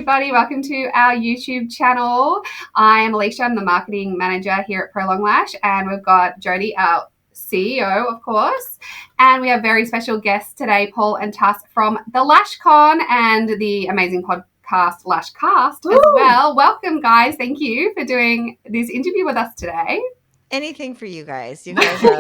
everybody. Welcome to our YouTube channel. I am Alicia. I'm the marketing manager here at Prolong Lash, and we've got Jody, our CEO, of course. And we have very special guests today, Paul and Tuss from the Lash Con and the amazing podcast Lash Cast as well. Welcome, guys. Thank you for doing this interview with us today. Anything for you guys. You guys are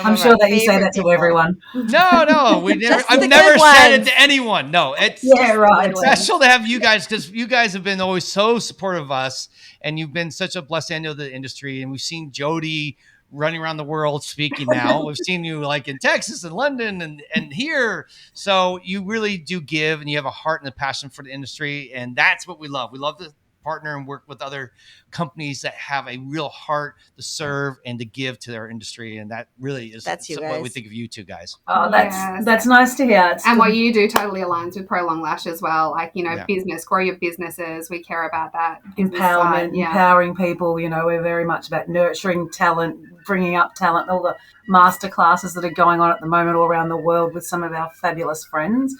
I'm sure that you say that to everyone. No, we never. I've never said it to anyone. No, it's special to have you guys because you guys have been always so supportive of us, and you've been such a blessing to the industry. And we've seen Jody running around the world speaking now. We've seen you like in Texas and London and here. So you really do give, and you have a heart and a passion for the industry, and that's what we love. We love to partner and work with other companies that have a real heart to serve and to give to their industry, and that really is what we think of you two guys. Oh, that's nice to hear. And what you do totally aligns with Prolong Lash as well. Like, business, grow your businesses. We care about that. Empowerment, empowering people. We're very much about nurturing talent, bringing up talent, all the master classes that are going on at the moment all around the world with some of our fabulous friends.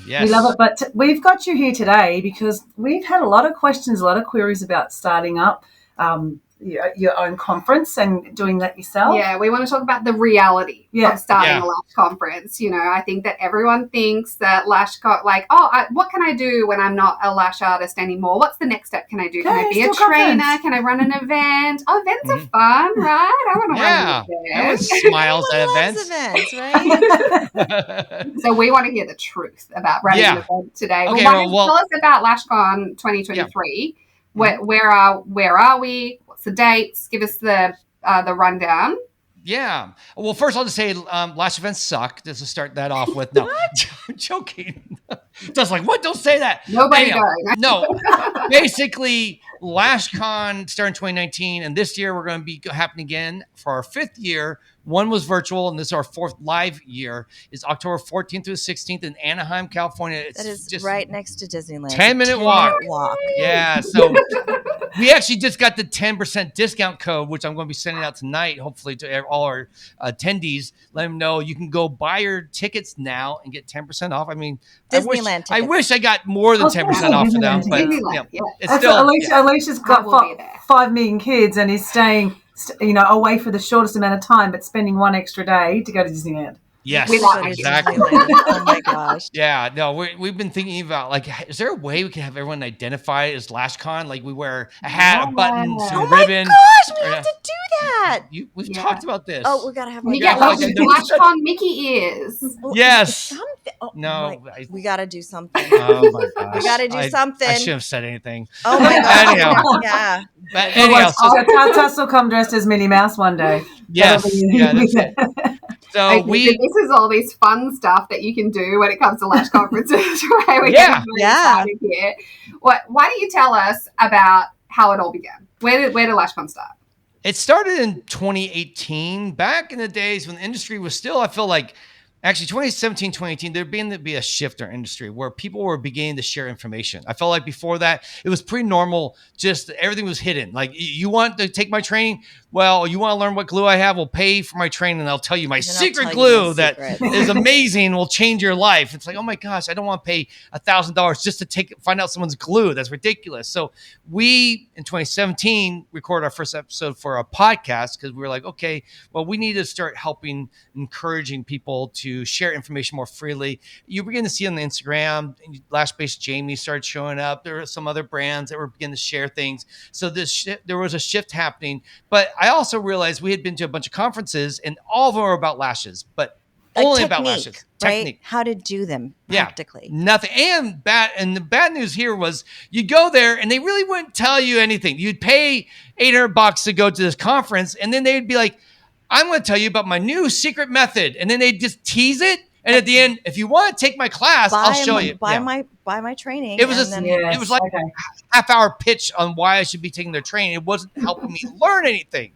Yes. We love it, but we've got you here today because we've had a lot of questions, a lot of queries about starting up your own conference and doing that yourself. Yeah, we want to talk about the reality of starting a Lash Conference. I think that everyone thinks that Lash Con, what can I do when I'm not a lash artist anymore? What's the next step? Can I do? Can I be a trainer? Can I run an event? Oh, events are fun, right? I want to run an event. Everyone smiles at events, right? So we want to hear the truth about running an event today. Okay, tell us about Lash Con 2023. Yeah. Where are we? What's the dates? Give us the rundown. Yeah. Well, first I'll just say lash events suck. Just to start that off with. No, I'm joking. Just like, what? Don't say that. Nobody does. No. Basically, Lash Con started in 2019, and this year we're going to be happening again for our 5th year. One was virtual, and this is our 4th live year. It's October 14th through 16th in Anaheim, California. It's that is just right next to Disneyland. 10-minute walk. Yeah, so we actually just got the 10% discount code, which I'm going to be sending out tonight, hopefully to all our attendees. Let them know you can go buy your tickets now and get 10% off. I mean, Disneyland I wish I got more than 10% off for them, but it's still. Alicia's got 5 million kids and is staying away for the shortest amount of time, but spending one extra day to go to Disneyland. Yes, exactly. Oh my gosh. Yeah, no, we've been thinking about is there a way we can have everyone identify as Lash Con? Like we wear a hat, a button, some ribbon. Oh my gosh, we have to do that. We've talked about this. Oh, we gotta have Lash Con Mickey ears. Yes. We gotta do something. Oh my gosh. We gotta do something. I shouldn't have said anything. Oh my gosh. Anyhow. Yeah. But anyhow, Tuss will come dressed as Minnie Mouse one day. Yes. Yeah, that's it. So this is all this fun stuff that you can do when it comes to Lash conferences, right? We're yeah. Excited here. Why don't you tell us about how it all began? Where did Lash Con start? It started in 2018, back in the days when the industry was still, I feel like, actually 2017, 2018, there began to be a shift in our industry where people were beginning to share information. I felt like before that, it was pretty normal. Just everything was hidden. Like, you want to take my training? Well, you want to learn what glue I have? We'll pay for my training and I'll tell you my secret glue that is amazing, will change your life. It's like, oh my gosh, I don't want to pay $1,000 just to find out someone's glue. That's ridiculous. So we, in 2017, recorded our first episode for a podcast because we were like, okay, well, we need to start helping, encouraging people to share information more freely. You begin to see on the Instagram, Lash-Based Jamie started showing up. There were some other brands that were beginning to share things. So there was a shift happening. But I also realized we had been to a bunch of conferences and all of them were about lashes, but only about lashes. Right? Technique. How to do them practically. Yeah, nothing. And the bad news here was you go there and they really wouldn't tell you anything. You'd pay $800 to go to this conference and then they'd be like, I'm going to tell you about my new secret method. And then they just tease it. And at the end, if you want to take my class, I'll show you. Buy my training. It was it was like a half-hour pitch on why I should be taking their training. It wasn't helping me learn anything.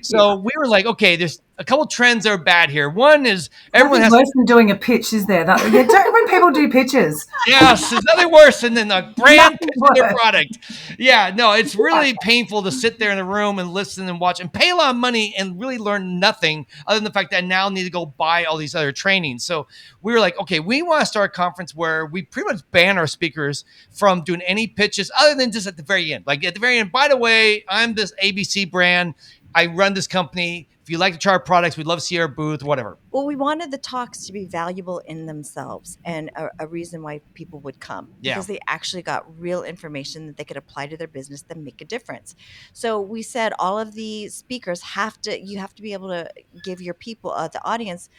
So we were like, okay, there's a couple trends that are bad here. One is everyone has worse than doing a pitch, is there? When people do pitches. Yes, there's nothing worse than a brand pitching their product. Yeah, no, it's really painful to sit there in the room and listen and watch and pay a lot of money and really learn nothing other than the fact that I now need to go buy all these other trainings. So we were like, okay, we want to start a conference where we pretty much ban ban our speakers from doing any pitches other than just at the very end. Like at the very end, by the way, I'm this ABC brand. I run this company. If you like to try our products, we'd love to see our booth, whatever. Well, we wanted the talks to be valuable in themselves and a reason why people would come, because they actually got real information that they could apply to their business that make a difference. So we said all of the speakers you have to be able to give your people, the audience,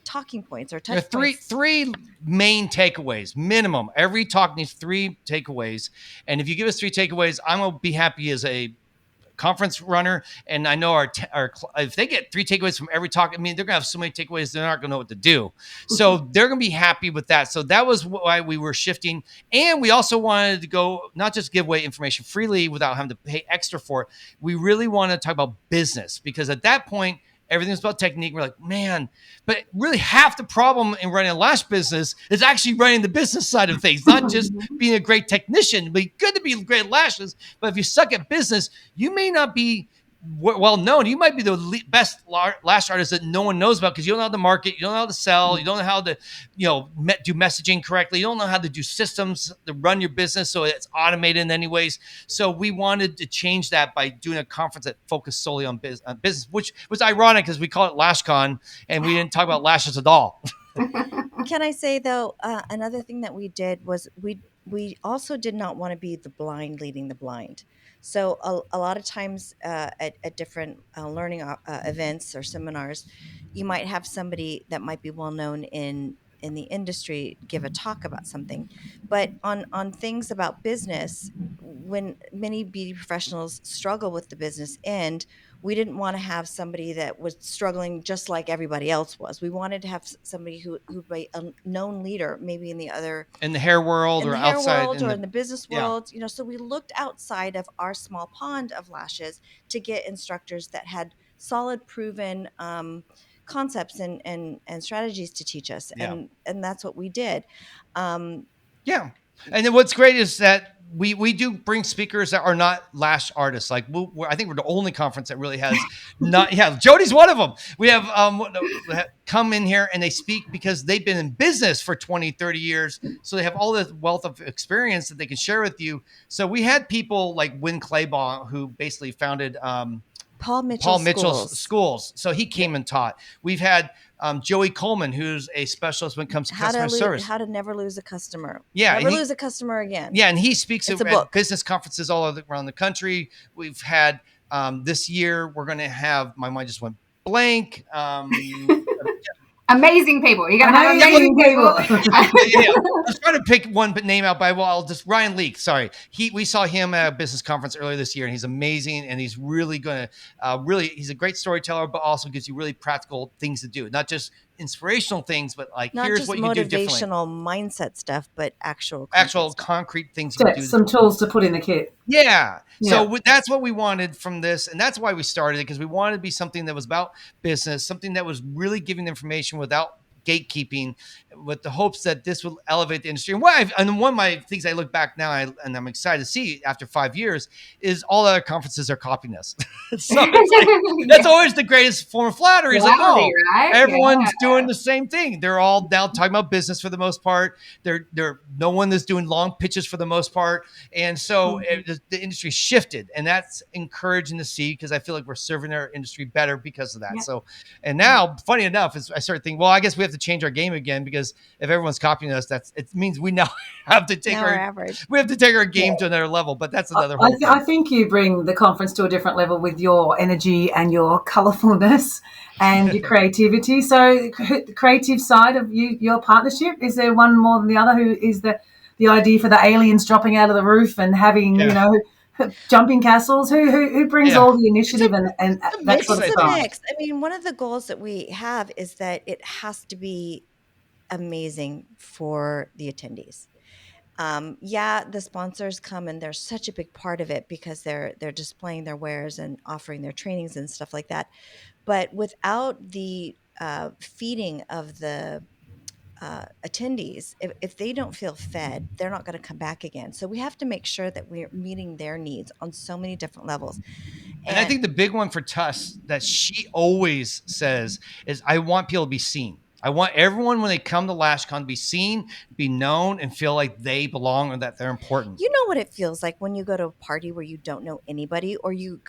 talking points or touch points. Three main takeaways minimum. Every talk needs 3 takeaways, and if you give us 3 takeaways, I'm gonna be happy as a conference runner. And I know our if they get 3 takeaways from every talk, I mean, they're gonna have so many takeaways, they're not gonna know what to do. So they're gonna be happy with that. So that was why we were shifting. And we also wanted to go, not just give away information freely without having to pay extra for it. We really want to talk about business, because at that point, everything's about technique. We're like, man, but really half the problem in running a lash business is actually running the business side of things, not just being a great technician. It'd be good to be great at lashes, but if you suck at business, you may not be well known. You might be the best lash artist that no one knows about, because you don't know how to market, you don't know how to sell, you don't know how to, do messaging correctly, you don't know how to do systems to run your business so it's automated in any ways. So we wanted to change that by doing a conference that focused solely on business, which was ironic because we call it Lash Con and we didn't talk about lashes at all. Can I say though, another thing that we did was we also did not want to be the blind leading the blind. So a lot of times at different learning events or seminars, you might have somebody that might be well known in the industry give a talk about something, but on things about business, when many beauty professionals struggle with the business end, we didn't want to have somebody that was struggling just like everybody else was. We wanted to have somebody who be a known leader, maybe in the hair world or outside world or in the business world. So we looked outside of our small pond of lashes to get instructors that had solid, proven concepts and strategies to teach us, and that's what we did. And then what's great is that we do bring speakers that are not lash artists. Like I think we're the only conference that really has not. Yeah, Jody's one of them. We have come in here and they speak because they've been in business for 20, 30 years. So they have all this wealth of experience that they can share with you. So we had people like Win Claybaugh, who basically founded Paul Mitchell's schools. So he came and taught. We've had Joey Coleman, who's a specialist when it comes to customer service. How to never lose a customer. Yeah. Never lose a customer again. Yeah. And he speaks at business conferences all around the country. We've had this year, we're going to have, my mind just went blank. Amazing people. You're going to have amazing people. I was trying to pick one name out, but I'll just Ryan Leake. Sorry. We saw him at a business conference earlier this year, and he's amazing. And he's really going to he's a great storyteller, but also gives you really practical things to do. Not just inspirational things, but like, here's what you can do differently. Not just motivational mindset stuff, but actual concrete things you can do. Some tools to put in the kit. Yeah. So that's what we wanted from this. And that's why we started it, because we wanted to be something that was about business, something that was really giving information without gatekeeping, with the hopes that this will elevate the industry. And one of my things I look back now, and I'm excited to see after 5 years, is all other conferences are copying us. So that's always the greatest form of flattery. It's everyone's doing the same thing. They're all now talking about business for the most part. They're no one is doing long pitches for the most part. And so the industry shifted, and that's encouraging to see, because I feel like we're serving our industry better because of that. So, and now, funny enough, I started thinking, well, I guess we have to change our game again, because if everyone's copying us, it means we now have to take our average. We have to take our game to another level. But that's another whole thing. I think you bring the conference to a different level with your energy and your colourfulness and your creativity. So the creative side of your partnership, is there one more than the other? Who is the idea for the aliens dropping out of the roof and having jumping castles? Who brings all the initiative and that sort of stuff? Mix. I mean, one of the goals that we have is that it has to be amazing for the attendees. The sponsors come, and they're such a big part of it because they're displaying their wares and offering their trainings and stuff like that. But without the feeding of the attendees, if they don't feel fed, they're not going to come back again. So we have to make sure that we're meeting their needs on so many different levels. And I think the big one for Tuss that she always says is, I want people to be seen. I want everyone when they come to LashCon to be seen, be known, and feel like they belong or that they're important. You know what it feels like when you go to a party where you don't know anybody, or you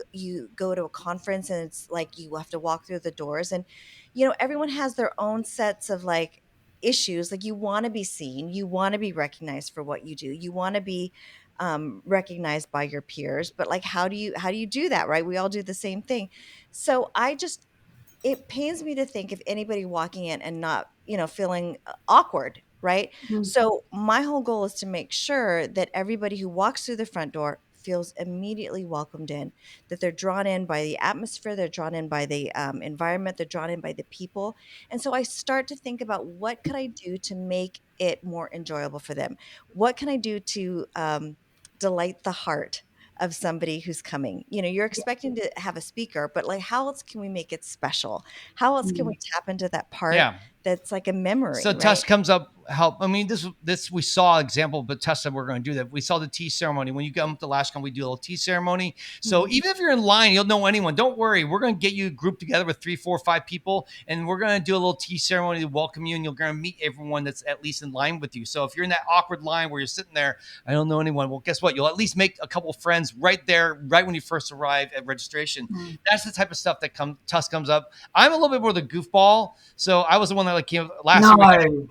go to a conference and it's like you have to walk through the doors, and everyone has their own sets of like issues. Like, you want to be seen, you want to be recognized for what you do, you want to be recognized by your peers, but like, how do you do that, right? We all do the same thing. So it pains me to think if anybody walking in and not, feeling awkward, right? Mm. So my whole goal is to make sure that everybody who walks through the front door feels immediately welcomed in, that they're drawn in by the atmosphere, they're drawn in by the environment, they're drawn in by the people. And so I start to think about, what could I do to make it more enjoyable for them? What can I do to delight the heart of somebody who's coming? You're expecting to have a speaker, but like, how else can we make it special? How else can we tap into that part Yeah. that's like a memory, So right? Tess comes up, help. I mean, this we saw example, but Tess said we're going to do that. We saw the tea ceremony. When you come to LashCon, we do a little tea ceremony. So even if you're in line, you'll know anyone. Don't worry. We're going to get you grouped together with 3, 4, 5 people, and we're going to do a little tea ceremony to welcome you, and you're going to meet everyone that's at least in line with you. So if you're in that awkward line where you're sitting there, I don't know anyone. Well, guess what? You'll at least make a couple of friends right there, right when you first arrive at registration. That's the type of stuff that Tess comes up. I'm a little bit more the goofball, so I was the one that like came last year.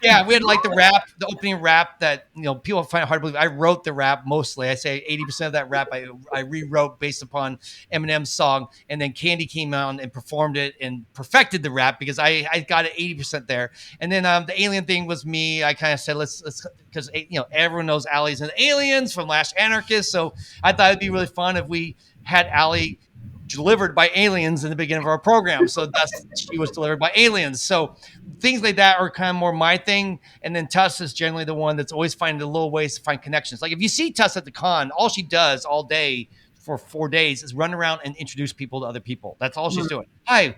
Yeah, we had like the opening rap that people find it hard to believe. I wrote the rap mostly. I say 80% of that rap I rewrote based upon Eminem's song, and then Candy came out and performed it and perfected the rap because I got it 80% there. And then the alien thing was me. I kind of said let's because everyone knows Allie's an aliens from Lash Anarchist, so I thought it'd be really fun if we had Allie delivered by aliens in the beginning of our program. So she was delivered by aliens. So things like that are kind of more my thing. And then Tuss is generally the one that's always finding the little ways to find connections. Like if you see Tuss at the con, all she does all day for 4 days is run around and introduce people to other people. That's all she's doing. Hi,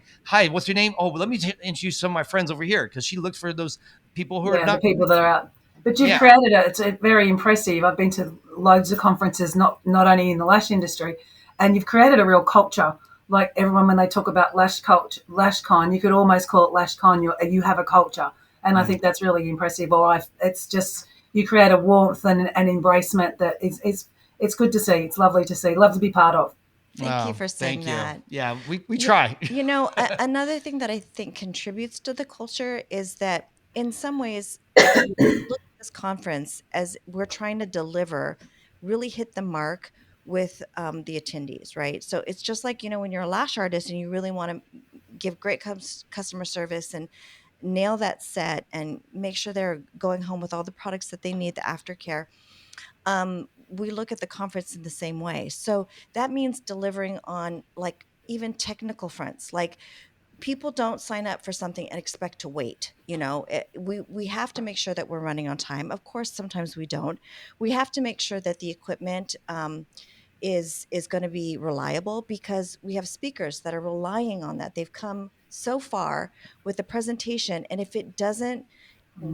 what's your name? Oh, let me introduce some of my friends over here, because she looks for those people who are not the people that are out. But you've created it. It's very impressive. I've been to loads of conferences, not only in the lash industry, and you've created a real culture. Like everyone, when they talk about Lash Con, you could almost call it Lash Con. You have a culture, and I think that's really impressive. It's just, you create a warmth and an embracement that it's good to see. It's lovely to see. Love to be part of. Thank you for saying that. Yeah, we try. Another thing that I think contributes to the culture is that in some ways, look at this conference as we're trying to deliver, really hit the mark with the attendees, right? So it's just like, when you're a lash artist and you really want to give great customer service and nail that set and make sure they're going home with all the products that they need, the aftercare. We look at the conference in the same way. So that means delivering on like even technical fronts. Like, people don't sign up for something and expect to wait. We have to make sure that we're running on time. Of course, sometimes we don't. We have to make sure that the equipment is going to be reliable, because we have speakers that are relying on that. They've come so far with the presentation, and if it doesn't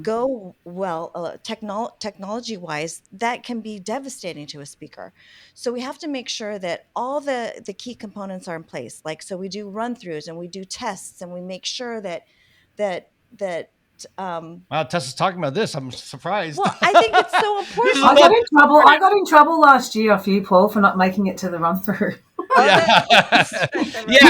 go well technology wise, that can be devastating to a speaker. So we have to make sure that all the key components are in place. Like, so we do run throughs and we do tests, and we make sure that Wow, Tessa's talking about this. I'm surprised. Well, I think it's so important. I got in trouble last year off you, Paul, for not making it to the run through. Yeah,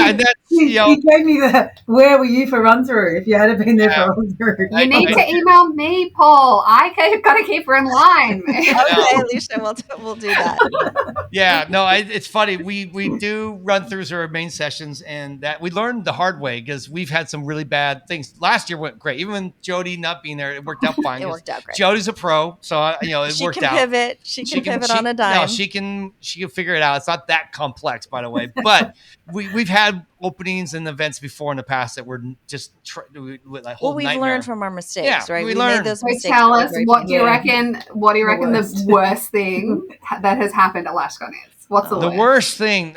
and that's you gave me where were you for run through if you had been there for run through. You need to email me, Paul. I got to keep her in line. Okay, Alicia, we'll do that. Yeah, no, it's funny. We do run throughs our main sessions, and that we learned the hard way, because we've had some really bad things. Last year went great, even with Jody not being there. It worked out fine. It worked out great. Jody's a pro, so it worked out. She can pivot on a dime. No, she can figure it out. It's not that complex, by the way. But we've had openings and events before in the past that were just we've learned from our mistakes, right? We learned. Made those So mistakes. tell us, what do you reckon the worst thing that has happened at LashCon is? What's the worst thing?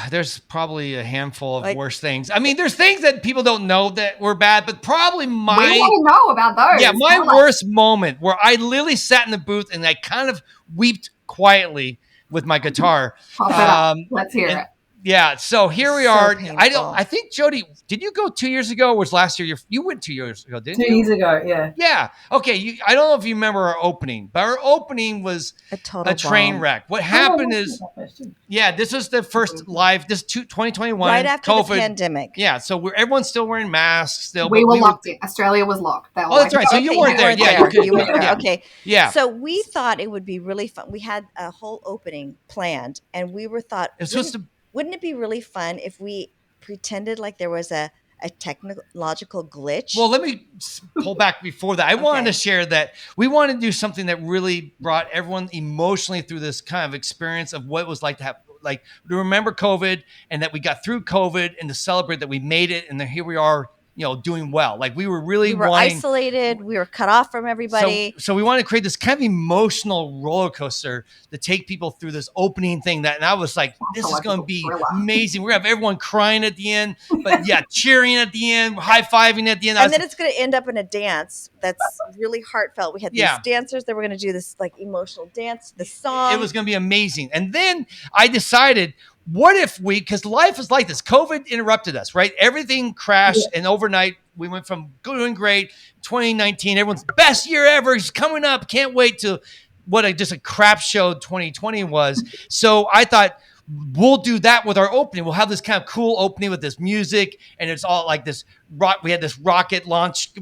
There's probably a handful of worse things. I mean, there's things that people don't know that were bad, but probably we want to know about those. Yeah, my worst moment where I literally sat in the booth and I kind of wept quietly with my guitar. Let's hear it. Yeah, so here we So are. painful. I think Jody, did you go 2 years ago or was last year? You went 2 years ago, didn't 2 you? years ago, yeah. Yeah. Okay. I don't know if you remember our opening, but our opening was A total a train bomb. wreck. What Oh, happened that's is, not bad, too. yeah, this was the first live. This 2021, Right after COVID. the pandemic. Yeah, so everyone's still wearing masks still. We but were locked in. Australia was locked. They were Oh, that's right. So Okay, you weren't there. Yeah, you could. You weren't there. Yeah. Okay. Yeah. So we thought it would be really fun. We had a whole opening planned, and we were thought, It's supposed to. wouldn't it be really fun if we pretended like there was a technological glitch? Well, let me pull back before that. I wanted Okay. to share that we wanted to do something that really brought everyone emotionally through this kind of experience of what it was like to have, like, to remember COVID and that we got through COVID and to celebrate that we made it and then here we are, doing well. Like we were really we were wanting. isolated. We were cut off from everybody. So we want to create this kind of emotional roller coaster to take people through this opening thing and I was like, this is going to be amazing. We're going to have everyone crying at the end, but yeah, cheering at the end, high-fiving at the end. And then it's going to end up in a dance that's really heartfelt. We had these dancers that were going to do this like emotional dance, the song. It was going to be amazing. And then I decided, what if because life is like this. COVID interrupted us, right? Everything crashed and overnight we went from doing great. 2019, everyone's best year ever is coming up. Can't wait to just a crap show 2020 was. So I thought we'll do that with our opening. We'll have this kind of cool opening with this music and it's all like this rock. We had this rocket launch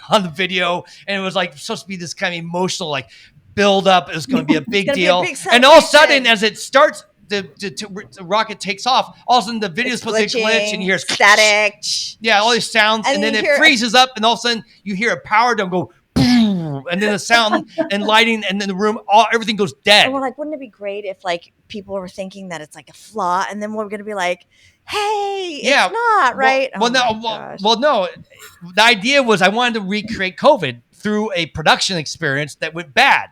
on the video and it was like supposed to be this kind of emotional like build up. It was going to be a big deal. And all of a sudden as it starts, the rocket takes off. All of a sudden, the video is supposed to glitch, and you hear static. Yeah, all these sounds, and then it freezes up, and all of a sudden, you hear a power dome go, boom, and then the sound and lighting, and then the room, everything goes dead. And we're like, wouldn't it be great if like people were thinking that it's like a flaw, and then we're going to be like, hey, it's not right. No. The idea was I wanted to recreate COVID through a production experience that went bad.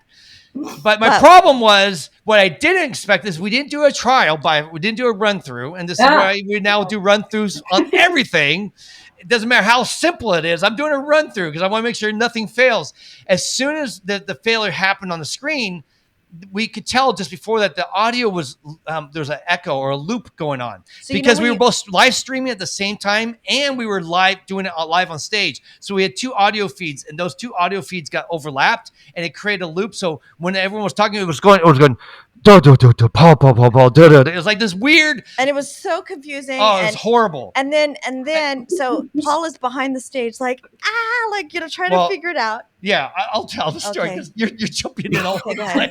But my problem was what I didn't expect is we didn't do a trial we didn't do a run through. And this is why we now do run throughs on everything. It doesn't matter how simple it is. I'm doing a run through because I want to make sure nothing fails. As soon as the failure happened on the screen, we could tell just before that the audio was there's an echo or a loop going on because we were both live streaming at the same time and we were doing it live on stage. So we had two audio feeds and those two audio feeds got overlapped and it created a loop. So when everyone was talking, it was going do do do do pa pa pa pa do do. It was like this weird, and it was so confusing. Oh, it was horrible. And then so Paul is behind the stage, like trying to figure it out. Yeah, I'll tell the story because you're jumping in all over the place.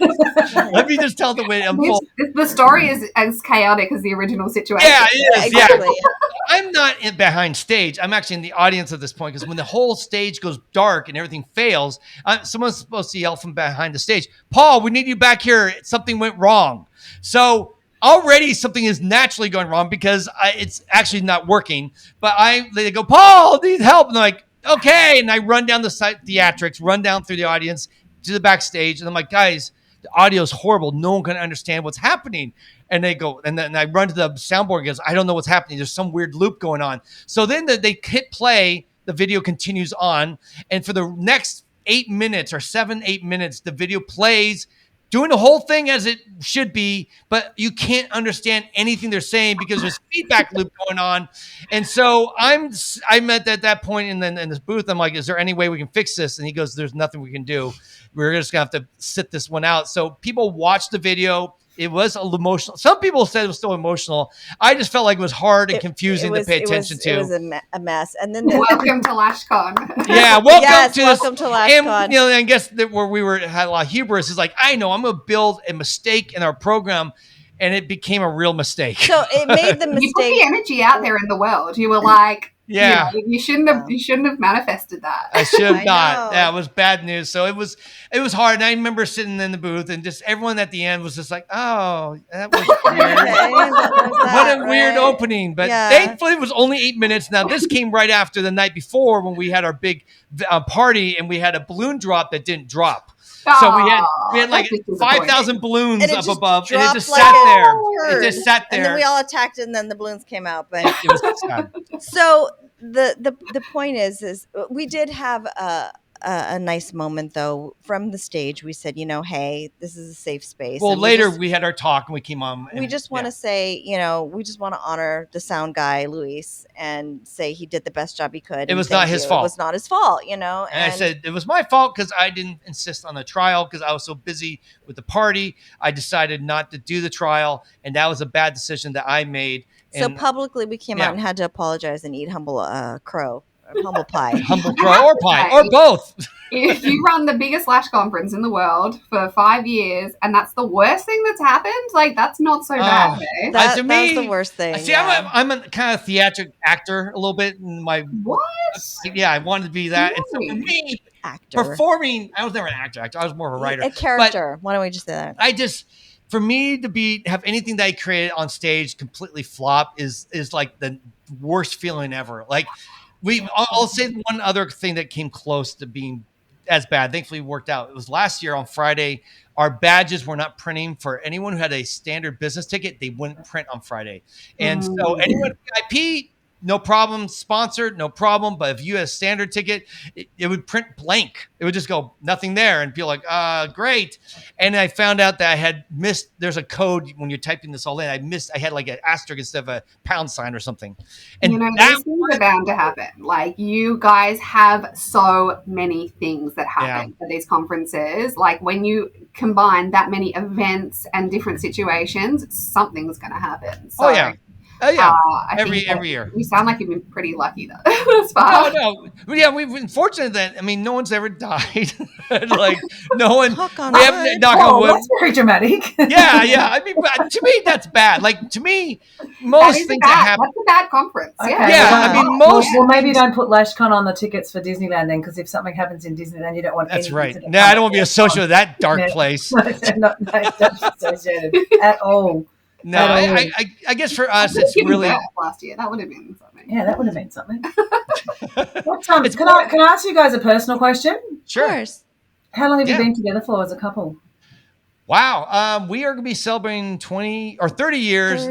Let me just tell the way it unfolds. The story is as chaotic as the original situation. Yeah, it is. Exactly. Yeah. I'm not behind stage. I'm actually in the audience at this point because when the whole stage goes dark and everything fails, someone's supposed to yell from behind the stage, Paul, we need you back here. Something went wrong. So already something is naturally going wrong because it's actually not working. But they go, Paul, I need help. And they're like, okay. And I run down the theatrics, run down through the audience to the backstage. And I'm like, guys, the audio is horrible. No one can understand what's happening. And they go, and then I run to the soundboard and goes, I don't know what's happening. There's some weird loop going on. So then they hit play. The video continues on. And for the next 8 minutes or 7-8 minutes, the video plays doing the whole thing as it should be, but you can't understand anything they're saying because there's feedback loop going on. And so I'm at that point in this booth. I'm like, is there any way we can fix this? And he goes, there's nothing we can do. We're just gonna have to sit this one out. So people watch the video. It was a little emotional. Some people said it was still emotional. I just felt like it was hard and confusing to pay attention to. It was a mess. And then welcome to Lash Con. Yeah, welcome to Lash Con. And I guess that where we had a lot of hubris is like, I know I'm going to build a mistake in our program, and it became a real mistake. So it made the mistake. You put the energy out there in the world. You were like, yeah, you shouldn't have manifested that. I should have not. Yeah, it was bad news. So it was hard. And I remember sitting in the booth and just everyone at the end was just like, oh, that was weird. What a weird opening. But thankfully it was only 8 minutes. Now this came right after the night before when we had our big party and we had a balloon drop that didn't drop. So we had like 5,000 balloons up above, and it just sat there. It just sat there. And then we all attacked it, and then the balloons came out. But it was sad. So the point is we did have a nice moment though from the stage. We said, hey, this is a safe space. Well, and later we had our talk and we came on. we And, just want to say, we just want to honor the sound guy, Luis, and say he did the best job he could. It and was not thank his you. fault. It was not his fault, And I said it was my fault because I didn't insist on the trial because I was so busy with the party. I decided not to do the trial, and that was a bad decision that I made. So And publicly, we came out and had to apologize and eat humble humble pie. humble crow or pie or both. If you run the biggest Lash Conference in the world for 5 years and that's the worst thing that's happened, like that's not so bad. Eh? That, to that me, was the worst thing. See, yeah. I'm a kind of theatric actor a little bit in my What? Yeah, I wanted to be that. And so for me, performing, I was never an actor. I was more of a writer. A character. Why don't we just say that? For me to have anything that I created on stage completely flop is like the worst feeling ever. Like I'll say one other thing that came close to being as bad. Thankfully, it worked out. It was last year on Friday. Our badges were not printing for anyone who had a standard business ticket. They wouldn't print on Friday, and so anyone VIP, no problem. Sponsored, no problem. But if you had a standard ticket, it would print blank. It would just go nothing there, and feel like, great. And I found out that I had missed. There's a code when you're typing this all in. I had like an asterisk instead of a pound sign or something. And these things are bound to happen. Like you guys have so many things that happen at these conferences. Like when you combine that many events and different situations, something's going to happen. So, every year. You sound like you've been pretty lucky though. As far. No. Yeah, we've been fortunate that no one's ever died. Like no one. Knock on wood. Knock on wood. That's very dramatic. Yeah. I mean, to me, that's bad. Like to me, most things that happen. That's a bad conference. Okay. Yeah. I mean, most. Well, maybe don't put Lash Con on the tickets for Disneyland then, because if something happens in Disneyland, you don't want. That's right. No, I don't want to be associated with that dark place. Not associated at all. No, I guess for us, it's really last year. That would have been something. Yeah, that would have been something. Can I ask you guys a personal question? Sure. Of course. How long have you been together for as a couple? Wow. We are going to be celebrating 20 or 30 years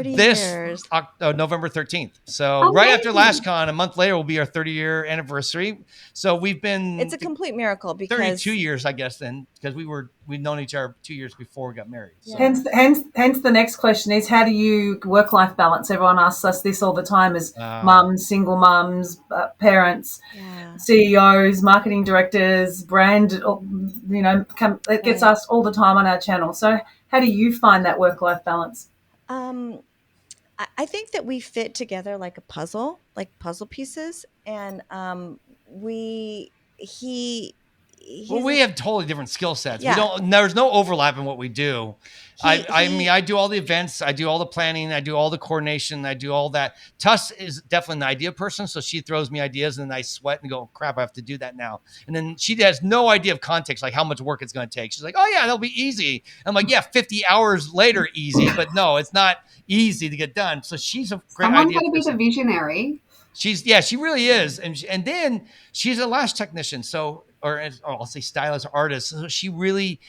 November 13th. So right after Lash Con, a month later will be our 30-year anniversary. So we've been... It's a complete miracle because... 32 years, I guess, then, because we've known each other 2 years before we got married. So. Hence the next question is, how do you work-life balance? Everyone asks us this all the time as mums, single mums, parents, CEOs, marketing directors, brand, it gets asked all the time on our channel. So how do you find that work-life balance? I think that we fit together like a puzzle, like puzzle pieces. And we have totally different skill sets. Yeah. There's no overlap in what we do. I do all the events, I do all the planning, I do all the coordination, I do all that. Tuss is definitely an idea person, so she throws me ideas and then I sweat and go, crap, I have to do that now. And then she has no idea of context, like how much work it's going to take. She's like, oh yeah, that'll be easy. I'm like, yeah, 50 hours later, easy, but no, it's not easy to get done. So she's a great idea. Someone's got to be the visionary. She really is, and then she's a lash technician, or I'll say stylist or artist. So she really,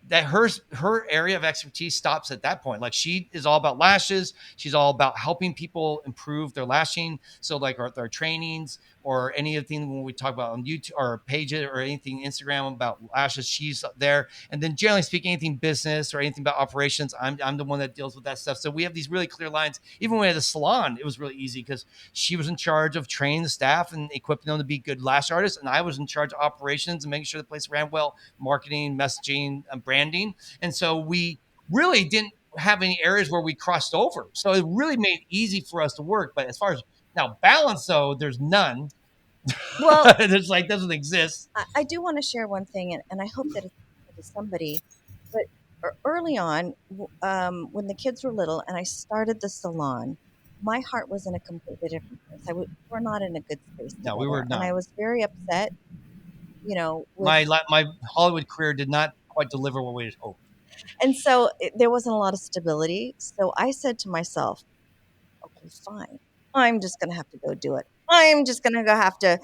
that her area of expertise stops at that point. Like she is all about lashes. She's all about helping people improve their lashing. So like our trainings or anything when we talk about on YouTube or pages or anything Instagram about lashes, she's there. And then generally speaking, anything business or anything about operations, I'm the one that deals with that stuff. So we have these really clear lines. Even when we had the salon, it was really easy because she was in charge of training the staff and equipping them to be good lash artists. And I was in charge of operations and making sure the place ran well, marketing, messaging, and branding. And so we really didn't have any areas where we crossed over. So it really made it easy for us to work. But as far as now balance, though, there's none. Well, it's like doesn't exist. I do want to share one thing, and I hope that it's somebody. But early on, when the kids were little, and I started the salon, my heart was in a completely different place. We're not in a good space together. No, we were not. And I was very upset. My Hollywood career did not quite deliver what we had hoped. And so there wasn't a lot of stability. So I said to myself, okay, fine. I'm just going to have to go do it. I'm just going to have to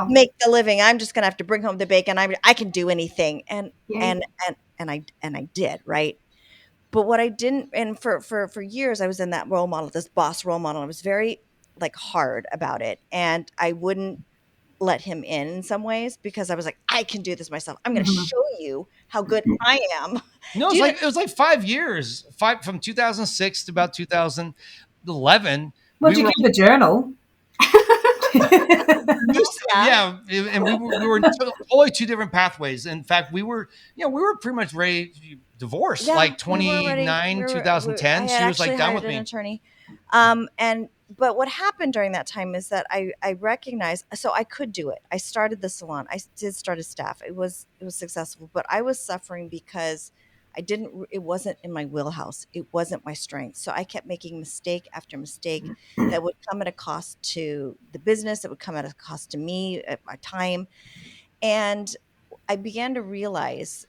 make the living. I'm just going to have to bring home the bacon. I can do anything. And I did, right? But what I didn't, and for years I was in that role model, this boss role model. I was very like hard about it. And I wouldn't let him in some ways because I was like, I can do this myself. I'm going to Mhm. show you how good I am. No, Do you know? it was like 5 years, from 2006 to about 2011. Well, We do you were keep a journal? yeah, and we were totally two different pathways. In fact, we were pretty much ready to divorce Yeah, like we were ready. 29 I 2010. had She was like actually done hired with an me. attorney. And but what happened during that time is that I recognized, so I could do it. I started the salon. I did start a staff. It was successful, but I was suffering because it wasn't in my wheelhouse. It wasn't my strength. So I kept making mistake after mistake that would come at a cost to the business, that would come at a cost to me, at my time. And I began to realize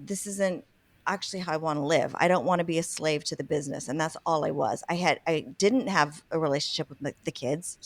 this isn't actually how I want to live. I don't want to be a slave to the business, and that's all I was. I didn't have a relationship with the kids.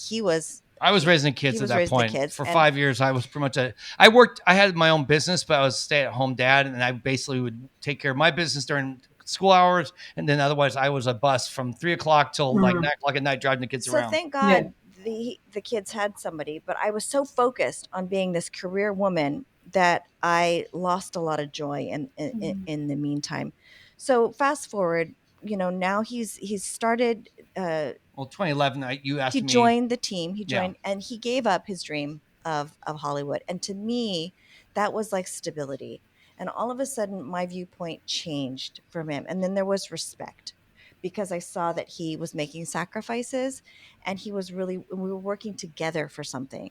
I was raising He kids at was that raising the point. kids, For and 5 years, I was pretty much I had my own business, but I was a stay-at-home dad, and I basically would take care of my business during school hours, and then otherwise I was a bus from 3 o'clock till like Mm. 9 o'clock at night driving the kids so around. thank Yeah. God the kids had somebody. But I was so focused on being this career woman that I lost a lot of joy in the meantime. So fast forward, now he's started. Well, 2011, you He asked me, joined the team. He yeah. joined and he gave up his dream of Hollywood. And to me, that was like stability. And all of a sudden my viewpoint changed from him. And then there was respect because I saw that he was making sacrifices and we were working together for something.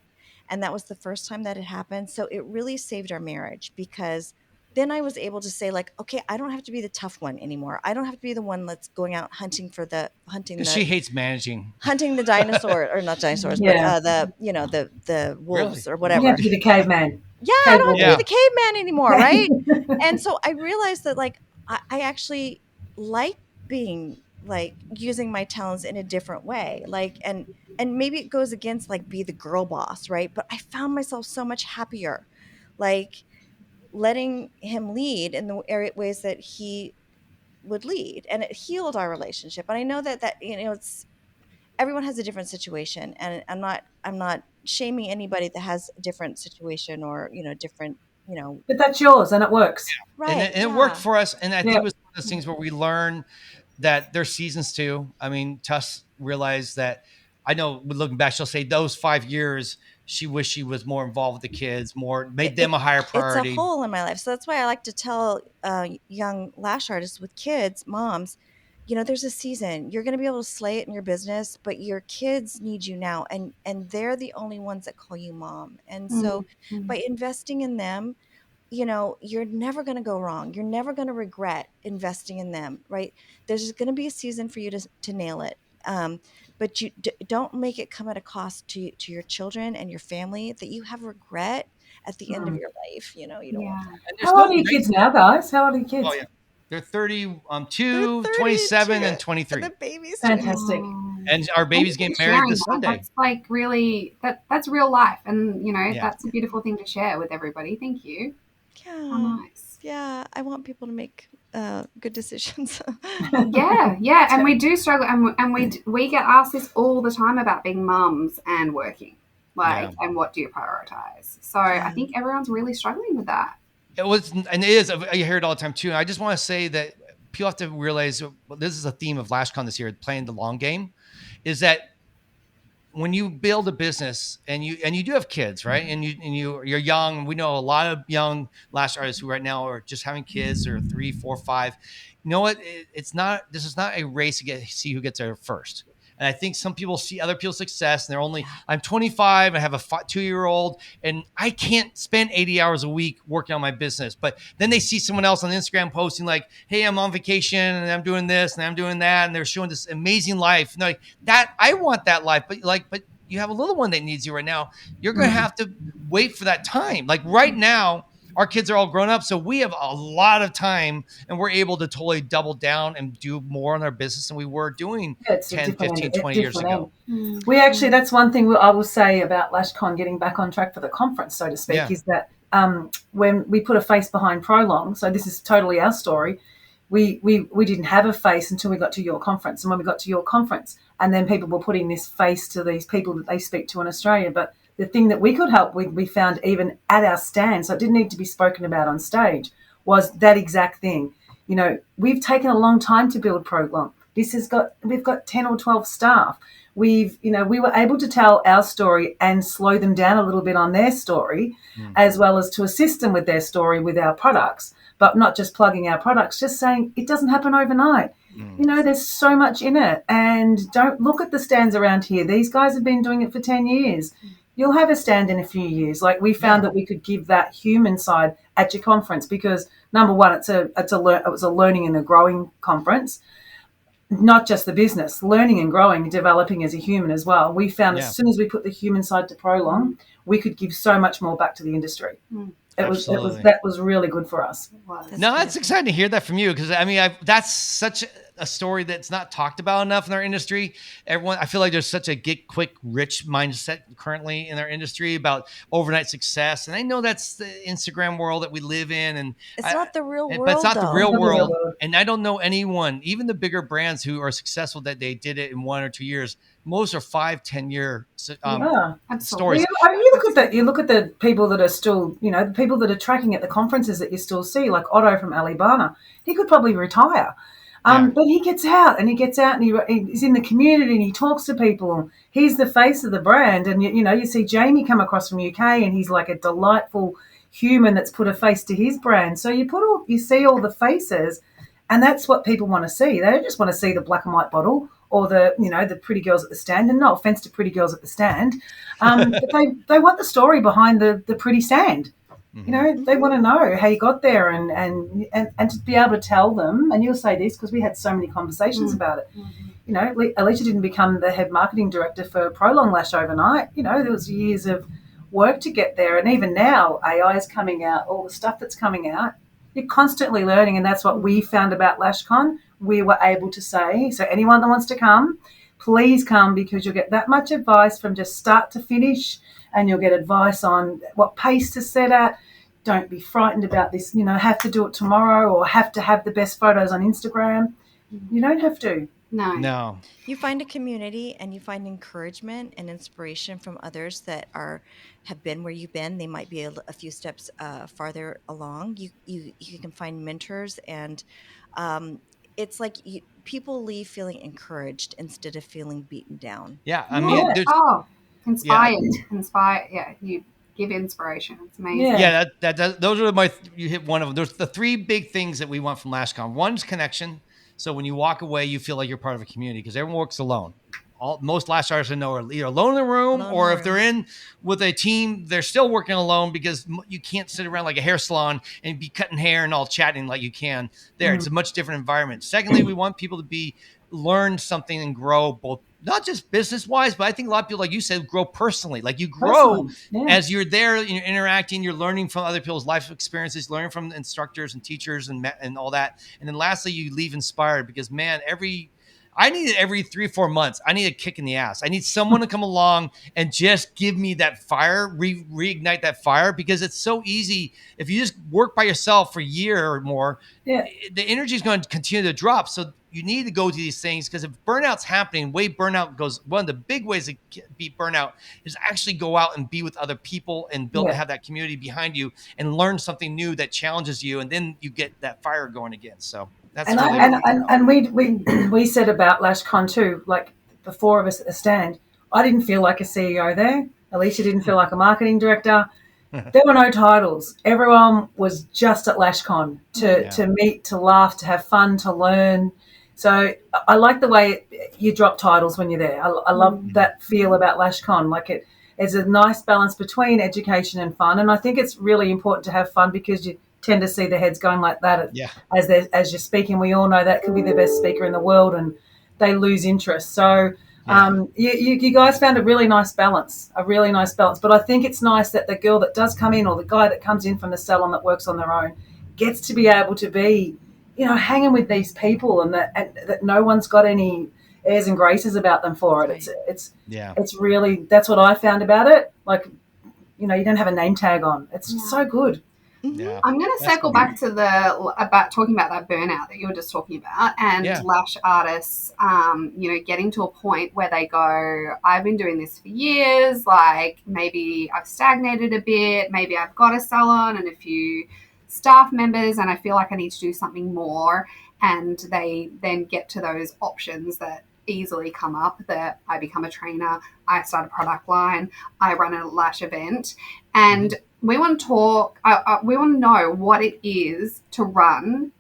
And that was the first time that it happened. So it really saved our marriage because then I was able to say like, okay, I don't have to be the tough one anymore. I don't have to be the one that's going out hunting Because the she hates managing. dinosaur or not dinosaurs, but Yeah. the Really? wolves or You have whatever. to be the caveman. Yeah, I Cave don't have to warrior. be Yeah. the caveman anymore, right? And so I realized that like I actually like being like using my talents in a different way. Like and maybe it goes against like be the girl boss, right? But I found myself so much happier. Like letting him lead in the ways that he would lead and it healed our relationship. And I know that it's everyone has a different situation and I'm not shaming anybody that has a different situation or different But that's yours and it works. right, And it worked yeah. for us. And I think Yeah. it was one of those things where we learn that there's seasons too. I mean, Tuss realized that. I know looking back, she'll say those 5 years, she wished she was more involved with the kids, more it, made them it, a higher it's a priority. hole in my life, so that's why I like to tell young lash artists with kids, moms, there's a season you're going to be able to slay it in your business, but your kids need you now, and they're the only ones that call you mom. And so Mm-hmm. by investing in them, you're never going to go wrong. You're never going to regret investing in them, right? There's going to be a season for you to nail it. But you don't make it come at a cost to your children and your family that you have regret at the end of Mm. your life. You don't want Yeah. that. And there's How old no are your right. kids now, guys? How old are your Oh, kids? yeah. They're 30, They're 27, 32 and and 23. the baby's 20. Fantastic. Oh. And our Thank baby's you getting for married sharing this that. Sunday. That's like really that's real life, and Yeah. that's a beautiful thing to share with everybody. Thank you. How Yeah. nice. Yeah. I want people to make good decisions. Yeah, and we do struggle, and we get asked this all the time about being mums and working, Yeah. and what do you prioritize? So I Yeah. think everyone's really struggling with that. It was, and it is, I hear it all the time too. And I just want to say that people have to realize, well, this is a theme of Lash Con this year, playing the long game, is that when you build a business and you do have kids, right? You're young. We know a lot of young lash artists who right now are just having kids or 3, 4, 5. You know what? It's not. This is not a race to see who gets there first. And I think some people see other people's success and they're only, I'm 25, I have a 2-year-old, and I can't spend 80 hours a week working on my business. But then they see someone else on Instagram posting like, hey, I'm on vacation and I'm doing this and I'm doing that. And they're showing this amazing life. And they're like, that, I want that life. But you have a little one that needs you right now. You're going to have to wait for that time. Like right now, our kids are all grown up. So we have a lot of time and we're able to totally double down and do more on our business than we were doing It's a 10, different 15, end. It's 20 years different ago. end. We actually, that's one thing I will say about LashCon getting back on track for the conference, so to speak, Yeah. is that when we put a face behind Prolong, so this is totally our story, we didn't have a face until we got to your conference. And when we got to your conference, and then people were putting this face to these people that they speak to in Australia, but the thing that we could help with, we found even at our stand, so it didn't need to be spoken about on stage, was that exact thing. You know, we've taken a long time to build Prolong. We've got 10 or 12 staff. We were able to tell our story and slow them down a little bit on their story, as well as to assist them with their story with our products, but not just plugging our products, just saying it doesn't happen overnight. You know, there's so much in it, and don't look at the stands around here. These guys have been doing it for 10 years. You'll have a stand in a few years. Like, we found that we could give that human side at your conference because, number one, it was a learning and a growing conference, not just the business, learning and growing, developing as a human as well. We found as soon as we put the human side to Prolong, we could give so much more back to the industry. That was really good for us. It's exciting to hear that from you, because I mean, that's such a story that's not talked about enough in our industry. I feel like there's such a get quick rich mindset currently in our industry about overnight success, and I know that's the Instagram world that we live in, and it's not the real world. But it's not though. the real world, and I don't know anyone, even the bigger brands who are successful, that they did it in 1 or 2 years. Most are 5-10 year stories. You look at the people that are still, the people that are tracking at the conferences that you still see, like Otto from Alibana. He could probably retire. But he gets out and he's in the community and he talks to people. He's the face of the brand. And, you see Jamie come across from UK and he's like a delightful human that's put a face to his brand. So you see all the faces, and that's what people want to see. They don't just want to see the black and white bottle or the pretty girls at the stand. And no offense to pretty girls at the stand. But they want the story behind the pretty stand. They want to know how you got there and to be able to tell them. And you'll say this because we had so many conversations about it. Alicia didn't become the head marketing director for Prolong Lash overnight. There was years of work to get there. And even now, AI is coming out, all the stuff that's coming out. You're constantly learning, and that's what we found about Lash Con. We were able to say, so anyone that wants to come, please come, because you'll get that much advice from just start to finish, and you'll get advice on what pace to set at. Don't be frightened about this, have to do it tomorrow or have to have the best photos on Instagram. You don't have to. No. You find a community and you find encouragement and inspiration from others that have been where you've been. They might be a few steps farther along. You can find mentors, and it's like people leave feeling encouraged instead of feeling beaten down. Yeah, I mean, inspired. Yeah, you give inspiration. It's amazing. Yeah, those are you hit one of them. There's the 3 big things that we want from Lash Con. One's connection. So when you walk away, you feel like you're part of a community, because everyone works alone. Most lash artists I know are either alone in the room, or if they're in with a team, they're still working alone, because you can't sit around like a hair salon and be cutting hair and all chatting like you can there. It's a much different environment. Secondly, we want people to learn something and grow, both not just business wise, but I think a lot of people, like you said, grow personally. Like you grow as you're there, you're interacting, you're learning from other people's life experiences, learning from instructors and teachers and all that. And then lastly, you leave inspired, because man, I need it every 3 or 4 months. I need a kick in the ass. I need someone to come along and just give me that fire, reignite that fire, because it's so easy. If you just work by yourself for a year or more, the energy is going to continue to drop. So you need to go to these things, because if burnout's happening, burnout goes, one of the big ways to beat burnout is actually go out and be with other people and have that community behind you and learn something new that challenges you. And then you get that fire going again. So that's we said about Lash Con too, like the 4 of us at the stand, I didn't feel like a CEO there. Alicia didn't feel like a marketing director. There were no titles. Everyone was just at Lash Con to meet, to laugh, to have fun, to learn. So I like the way you drop titles when you're there. I love that feel about Lash Con. Like it's a nice balance between education and fun. And I think it's really important to have fun, because you tend to see the heads going like that as you're speaking. We all know that could be the best speaker in the world, and they lose interest. So you guys found a really nice balance. But I think it's nice that the girl that does come in, or the guy that comes in from the salon that works on their own, gets to be able to be, hanging with these people, and that no one's got any airs and graces about them for it. It's really, that's what I found about it. Like, you don't have a name tag on. It's so good. Yeah. I'm going to That's circle cool. back to about talking about that burnout that you were just talking about, and Yeah. lash artists, getting to a point where they go, I've been doing this for years. Like maybe I've stagnated a bit. Maybe I've got a salon and a few staff members, and I feel like I need to do something more. And they then get to those options that easily come up. That I become a trainer, I start a product line, I run a lash event, and we want to talk, we want to know what it is to run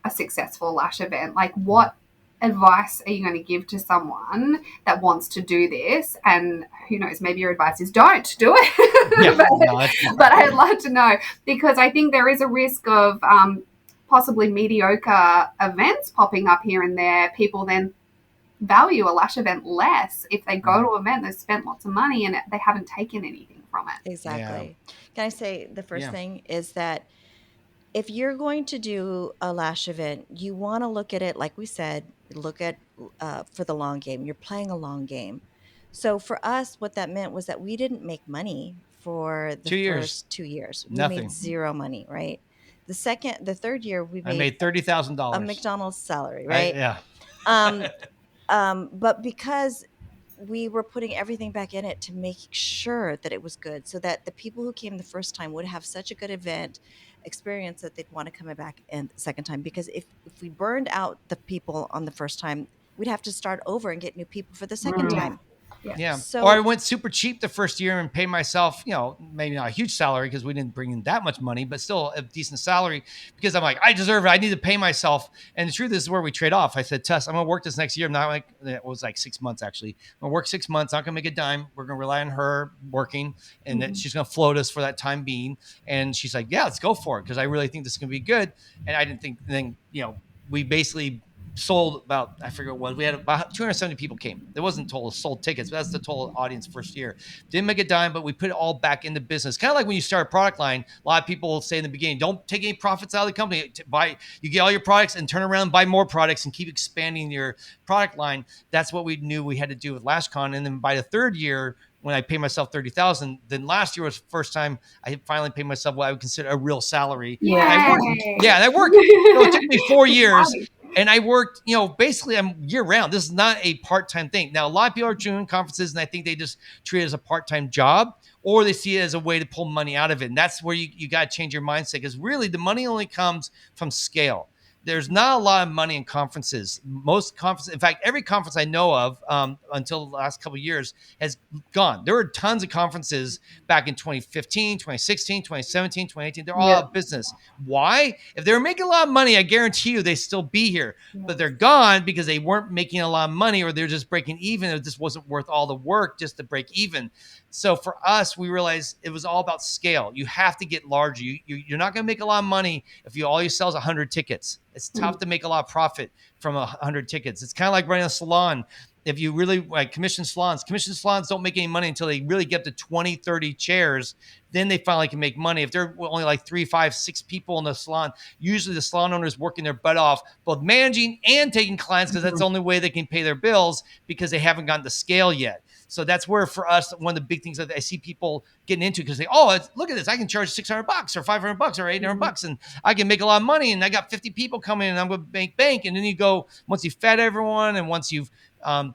a successful lash event. Like, what advice are you going to give to someone that wants to do this? And who knows, maybe your advice is don't do it. Yeah. but I'd like to know, because I think there is a risk of possibly mediocre events popping up here and there. People then value a lash event less if they go to an event, they've spent lots of money and they haven't taken anything from it. Exactly. Can I say the first Yeah. thing is that if you're going to do a lash event, you want to look at it, like we said, look at for the long game. You're playing a long game. So for us, what that meant was that we didn't make money for the 2 years. first 2 years. We made Nothing. zero money, right? The third year, we I made made $30,000. a McDonald's salary, right? Yeah. Um, but because we were putting everything back in it to make sure that it was good, so that the people who came the first time would have such a good event experience that they'd want to come back and the second time. Because if we burned out the people on the first time, we'd have to start over and get new people for the second Yeah. time. Yeah. So- or I went super cheap the first year and paid myself, maybe not a huge salary because we didn't bring in that much money, but still a decent salary because I'm like, I deserve it. I need to pay myself. And the truth is where we trade off. I said, Tess, I'm going to work this next year. I'm not like, it was like 6 months actually. I'm going to work 6 months. Not going to make a dime. We're going to rely on her working and then she's going to float us for that time being. And she's like, yeah, let's go for it. Because I really think this is going to be good. And I didn't think, then, we basically sold about, I forget what we had, about 270 people came. There wasn't total sold tickets, but that's the total audience first year. Didn't make a dime, but we put it all back into business. Kind of like when you start a product line, a lot of people will say in the beginning, don't take any profits out of the company. You get all your products and turn around and buy more products and keep expanding your product line. That's what we knew we had to do with Lash Con. And then by the third year, when I paid myself $30,000, then last year was the first time I finally paid myself what I would consider a real salary. Yeah. And I worked. It took me 4 years. And I worked, basically I'm year round. This is not a part-time thing. Now, a lot of people are doing conferences and I think they just treat it as a part-time job or they see it as a way to pull money out of it. And that's where you got to change your mindset because really the money only comes from scale. There's not a lot of money in conferences. Most conferences, in fact, every conference I know of until the last couple of years has gone. There were tons of conferences back in 2015, 2016, 2017, 2018. They're all out of business. Why? If they were making a lot of money, I guarantee you they still be here. But they're gone because they weren't making a lot of money or they're just breaking even. It just wasn't worth all the work just to break even. So for us, we realized it was all about scale. You have to get larger. You're not going to make a lot of money if all you sell is 100 tickets. It's tough to make a lot of profit from 100 tickets. It's kind of like running a salon. If you really like commission salons don't make any money until they really get to 20, 30 chairs. Then they finally can make money. If they're only like 3, 5, 6 people in the salon, usually the salon owner is working their butt off, both managing and taking clients because that's the only way they can pay their bills because they haven't gotten to scale yet. So that's where for us, one of the big things that I see people getting into because look at this. I can charge $600 or $500 or $800 and I can make a lot of money and I got 50 people coming and I'm going to make bank. And then you go, once you've fed everyone and once you've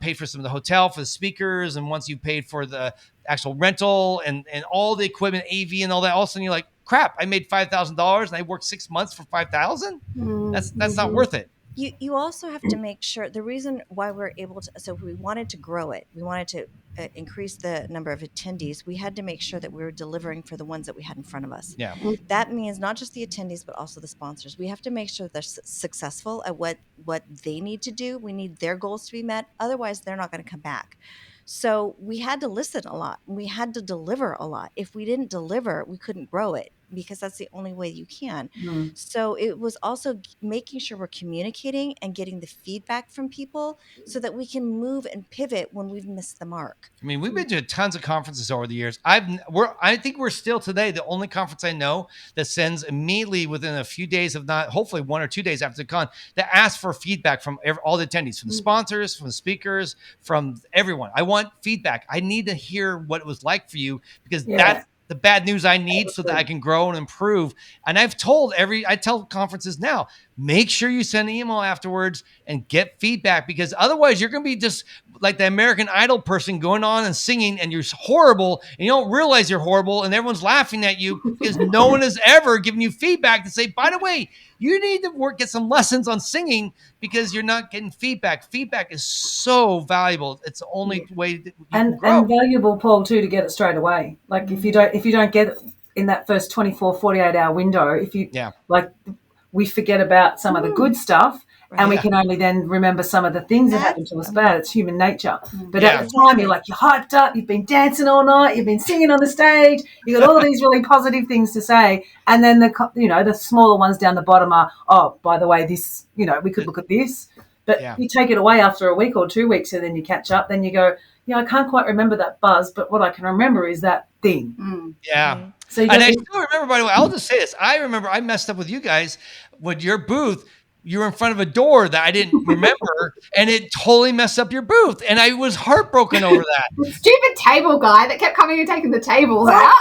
paid for some of the hotel for the speakers and once you paid for the actual rental and all the equipment, AV and all that, all of a sudden you're like, crap, I made $5,000 and I worked 6 months for $5,000. That's not worth it. You also have to make sure the reason why we're able to, so we wanted to grow it. We wanted to increase the number of attendees. We had to make sure that we were delivering for the ones that we had in front of us. Yeah. That means not just the attendees, but also the sponsors. We have to make sure they're successful at what they need to do. We need their goals to be met. Otherwise, they're not going to come back. So we had to listen a lot. We had to deliver a lot. If we didn't deliver, we couldn't grow it because that's the only way you can. So it was also making sure we're communicating and getting the feedback from people so that we can move and pivot when we've missed the mark. I mean, we've been to tons of conferences over the years. I think we're still today the only conference I know that sends immediately within a few days, of not hopefully 1 or 2 days after the con, that asks for feedback from all the attendees, from the sponsors, from the speakers, from everyone. I want feedback. I need to hear what it was like for you because that's the bad news I need so that I can grow and improve. And I tell conferences now, make sure you send an email afterwards and get feedback, because otherwise you're going to be just like the American Idol person going on and singing, and you're horrible and you don't realize you're horrible, and everyone's laughing at you because no one has ever given you feedback to say, by the way, you need to get some lessons on singing because you're not getting feedback. Feedback is so valuable. It's the only way that you can grow. And valuable, Paul, too, to get it straight away. Like if you don't get it in that first 24, 48 hour window, we forget about some of the good stuff, and we can only then remember some of the things that happened to us bad. It's human nature. But at the time, you're hyped up, you've been dancing all night, you've been singing on the stage, you got all these really positive things to say, and then the smaller ones down the bottom are, oh, by the way, this, we could look at this. But you take it away after a week or 2 weeks, and then you catch up, then you go, I can't quite remember that buzz, but what I can remember is that thing. Yeah. So I still remember, by the way, I'll just say this. I remember I messed up with you guys with your booth. You were in front of a door that I didn't remember, and it totally messed up your booth. And I was heartbroken over that. Stupid table guy that kept coming and taking the tables out.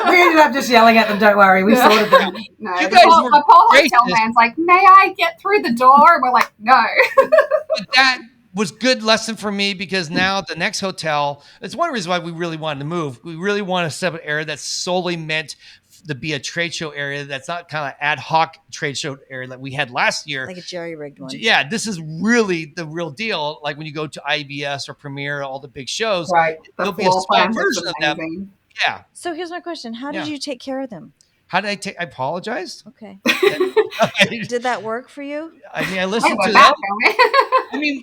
We ended up just yelling at them, don't worry, we sorted them. No, you guys were the poor hotel man's like, may I get through the door? And we're like, no. But that was good lesson for me, because now the next hotel, it's one reason why we really wanted to move. We really want to set up an area that's solely meant to be a trade show area. That's not kind of ad hoc trade show area that we had last year. Like a jerry-rigged one. Yeah, this is really the real deal. Like when you go to IBS or Premiere, all the big shows, there'll be a small version of them. Yeah. So here's my question. How did you take care of them? How did I apologized? Okay. Did that work for you? I mean, I listened to them. I mean,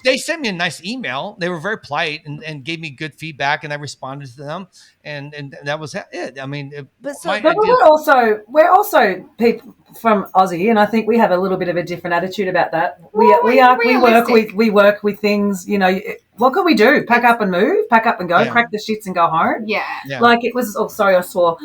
they sent me a nice email. They were very polite and gave me good feedback, and I responded to them, and that was it. I mean, we're also people from Aussie, and I think we have a little bit of a different attitude about that. We work with things. What can we do? Pack up and move, pack up and go, crack the shits and go home. Yeah. Like it was. Oh, sorry, I swore.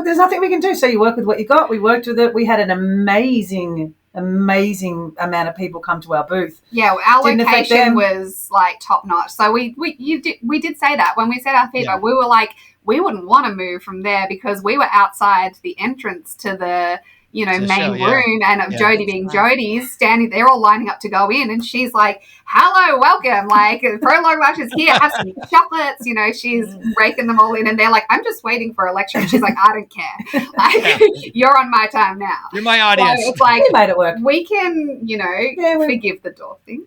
There's nothing we can do. So you work with what you got. We worked with it. We had an amazing amount of people come to our booth. Yeah, our location was like top notch. So we did say that when we said our feedback. We were like, we wouldn't want to move from there because we were outside the entrance to the main room, and Jody being Jody's standing there, all lining up to go in, and she's like, hello, welcome, like Prolong Lash is here, have some chocolates, she's raking them all in, and they're like, I'm just waiting for a lecture, and she's like, I don't care, like you're on my time now, you're my audience. So it's like we made it work. We can forgive the door thing.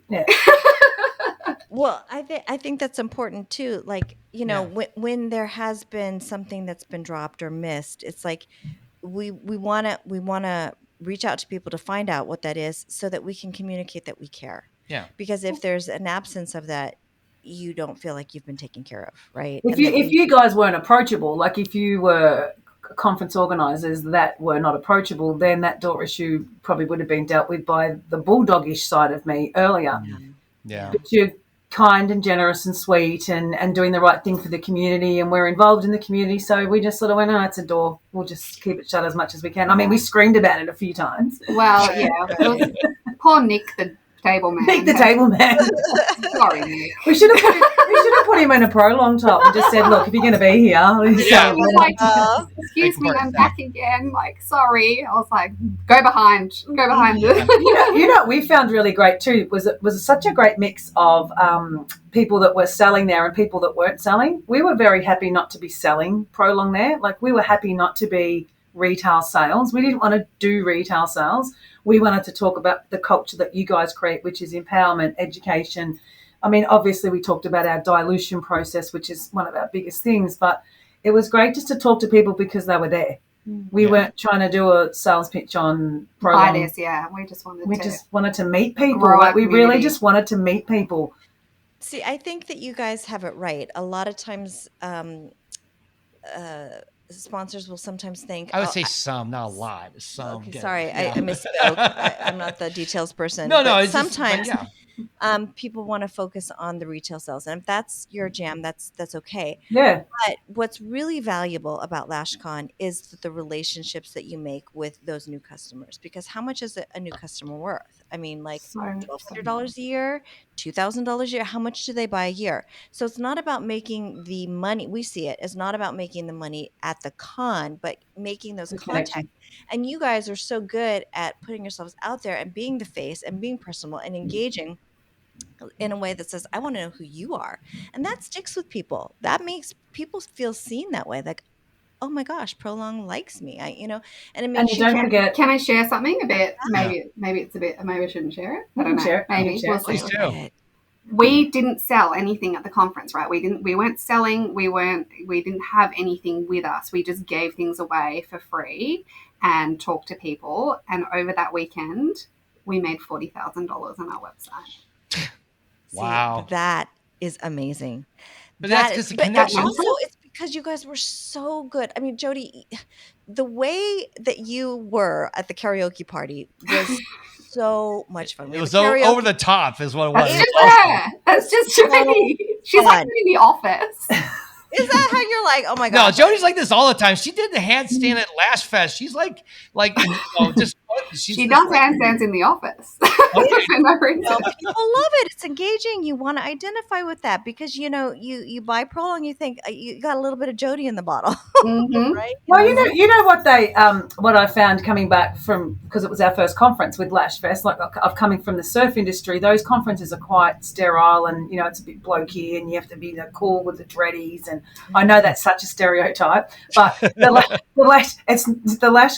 Well, I think that's important too. Like, when there has been something that's been dropped or missed, it's like we want to reach out to people to find out what that is so that we can communicate that we care. Yeah. Because if there's an absence of that, you don't feel like you've been taken care of, right? If you guys weren't approachable, like if you were conference organisers that were not approachable, then that door issue probably would have been dealt with by the bulldogish side of me earlier. Yeah. But you're kind and generous and sweet and doing the right thing for the community, and we're involved in the community, so we just sort of went, it's a door, we'll just keep it shut as much as we can. I mean, we screamed about it a few times. Well, yeah. Poor Nick, the table man. Nick, the table man. Sorry, Nick. We should have put him in a prolong top and just said, look, if you're going to be here. I was like, excuse me, I'm back again. Like, sorry. I was like, go behind. What we found really great too was it was such a great mix of people that were selling there and people that weren't selling. We were very happy not to be selling Prolong there. Like, we were happy not to be retail sales. We didn't want to do retail sales. We wanted to talk about the culture that you guys create, which is empowerment, education. I mean, obviously we talked about our dilution process, which is one of our biggest things, but it was great just to talk to people because they were there. We weren't trying to do a sales pitch on Prolong. We just wanted to meet people. Like, we really just wanted to meet people. See, I think that you guys have it right. A lot of times sponsors will sometimes think... I would say some, not a lot. Some. Okay, sorry, I misspoke. I'm not the details person. No. Sometimes people want to focus on the retail sales. And if that's your jam, that's okay. Yeah. But what's really valuable about Lash Con is the relationships that you make with those new customers. Because how much is a new customer worth? I mean, like So $1,200 a year, $2,000 a year. How much do they buy a year? So it's not about making the money. We see it as not about making the money at the con, but making those The contacts. connection. And you guys are so good at putting yourselves out there and being the face and being personal and engaging in a way that says, I want to know who you are. And that sticks with people. That makes people feel seen that way. Like, oh my gosh, Prolong likes me. And it And makes you you don't forget. can I share something a bit? Yeah. Maybe it's a bit. Maybe I shouldn't share it. I You don't can know. share it. You can Maybe share we'll it. see. Please do. it. We didn't sell anything at the conference, right? We weren't selling. We didn't have anything with us. We just gave things away for free and talked to people. And over that weekend, we made $40,000 on our website. Wow. See, that is amazing. But that's That because the but That connection. also mental. it's because you guys were so good. I mean, Jody, the way that you were at the karaoke party was so much fun. We It have a was over karaoke. the top, is what it That's was. It It just was awesome. her. That's just so Jody. She's like fun. in the office. Is that how you're like, oh my No, gosh? Jody's like this all the time. She did the handstand at Lash Fest. She's just she's She this does like, handstands in the office okay. for no reason. People love it. It's engaging. You want to identify with that because you buy Prolong, you think you got a little bit of Jody in the bottle, Mm-hmm. right? Well, you know what what I found coming back from, because it was our first conference with Lash Fest, like of coming from the surf industry. Those conferences are quite sterile, and it's a bit blokey, and you have to be cool with the dreadies. And I know that's such a stereotype, but the Lash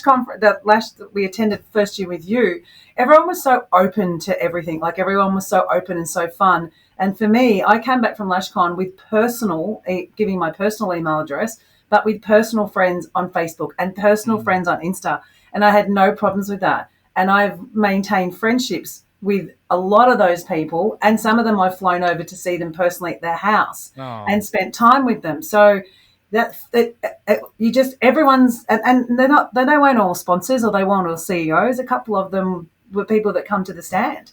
conference, the Lash that we attended first year with you, everyone was so open to everything. Like everyone was so open and so fun. And for me, I came back from Lash Con with giving my personal email address, but with personal friends on Facebook and personal friends on Insta. And I had no problems with that. And I've maintained friendships with a lot of those people. And some of them I've flown over to see them personally at their house and spent time with them. So everyone's, and they weren't all sponsors or they weren't all CEOs. A couple of them were people that come to the stand.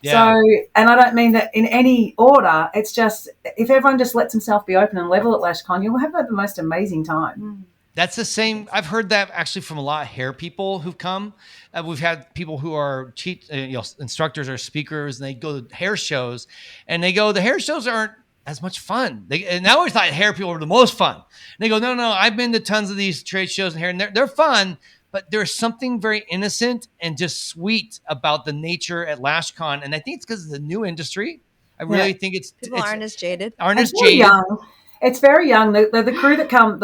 Yeah. So, and I don't mean that in any order. It's just if everyone just lets himself be open and level at Lash Con, you'll have the most amazing time. That's the same. I've heard that actually from a lot of hair people who've come. We've had people who are instructors or speakers, and they go to hair shows, and they go, the hair shows aren't as much fun. And I always thought hair people were the most fun. And they go, no, I've been to tons of these trade shows and hair, and they're fun, but there's something very innocent and just sweet about the nature at Lash Con. And I think it's because it's a new industry. I really think People aren't as jaded. It's very young. It's very young. The crew that come,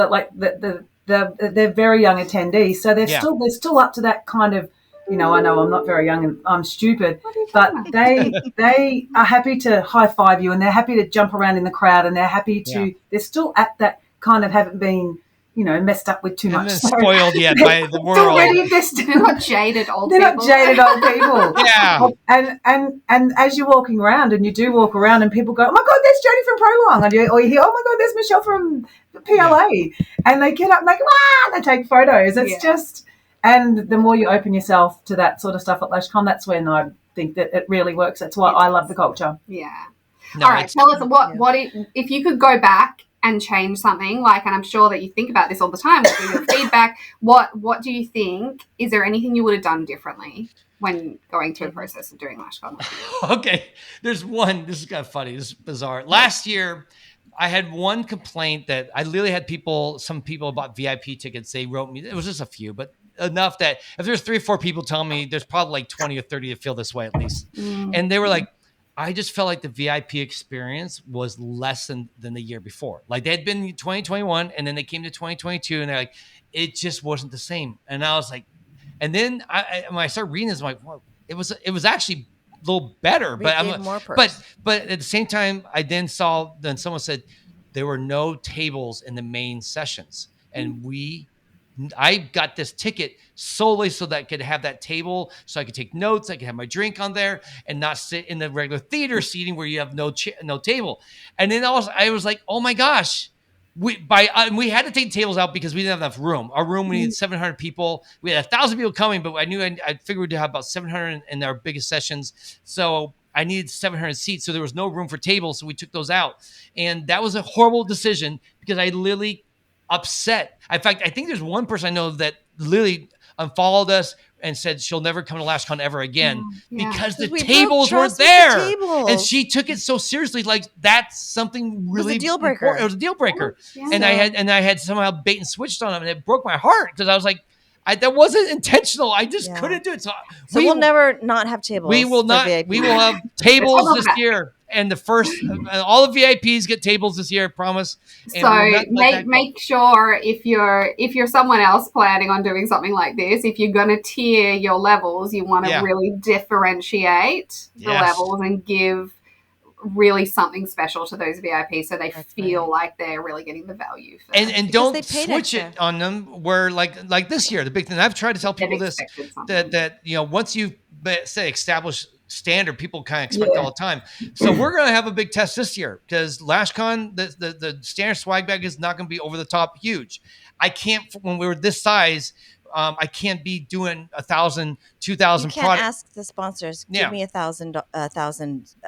they're very young attendees, so they're still up to that kind of. I know I'm not very young and I'm stupid, but they are happy to high five you, and they're happy to jump around in the crowd, and they're happy to. They're still at that kind of, haven't been messed up with too much. Spoiled yet by the world. They're not jaded old They're people. not jaded old people. Yeah. And as you're walking around, and you do walk around, and people go, oh my God, there's Jody from Prolong. Or you hear, oh my God, there's Michelle from PLA. Yeah. And they get up and they go, they take photos. It's just, and the more you open yourself to that sort of stuff at Lash Con, that's when I think that it really works. That's why I love the culture. Yeah. No, all right. Tell us what if you could go back and change something, and I'm sure that you think about this all the time with your feedback, what do you think? Is there anything you would have done differently when going through the process of doing Lash Con? Okay. There's one. This is kind of funny. This is bizarre. Last year, I had one complaint that I literally had some people bought VIP tickets. They wrote me. It was just a few, but enough that if there's 3 or 4 people telling me, there's probably like 20 or 30 that feel this way at least. And they were like, I just felt like the VIP experience was less than the year before. Like they had been in 2021 and then they came to 2022 and they're like, it just wasn't the same. And I was like, and then when I started reading this, I'm like, well, it was actually a little better, but at the same time, I then someone said there were no tables in the main sessions, and I got this ticket solely so that I could have that table, so I could take notes, I could have my drink on there, and not sit in the regular theater seating where you have no table. And then I was like, oh my gosh. We had to take tables out because we didn't have enough room. Our room, we needed 700 people. We had 1,000 people coming, but I knew I figured to have about 700 in our biggest sessions. So I needed 700 seats. So there was no room for tables. So we took those out. And that was a horrible decision because I literally upset. In fact, I think there's one person I know that literally unfollowed us, and said she'll never come to Lash Con ever again because the We broke tables weren't trust with the there. tables. And she took it so seriously, like that's something really a deal breaker. important. It was a deal breaker. Yeah. And I had somehow bait and switched on them, and it broke my heart because I was like, that wasn't intentional. I just couldn't do it. So we'll never not have tables. We will not. VIP. We will have tables this year, and the first all the VIPs get tables this year. I promise. And so make sure if you're someone else planning on doing something like this, if you're going to tier your levels, you want to really differentiate the levels and give really something special to those VIPs so they feel like they're really getting the value for and don't switch it on them where like this year the big thing I've tried to tell people this that once you say establish standard, people kind of expect all the time. So we're going to have a big test this year because Lash Con, the standard swag bag is not going to be over the top huge. I can't, when we were this size, I can't be doing 1,000, 2,000 products. You can't ask the sponsors, give me 1,000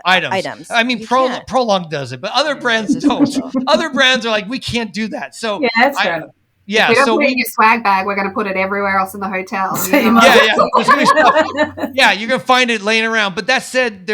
items. I mean, Prolong does it, but other brands don't. Other brands are like, we can't do that. So that's fair enough. Yeah, if we don't put it in your swag bag, we're going to put it everywhere else in the hotel. Yeah, you're going to find it laying around. But that said,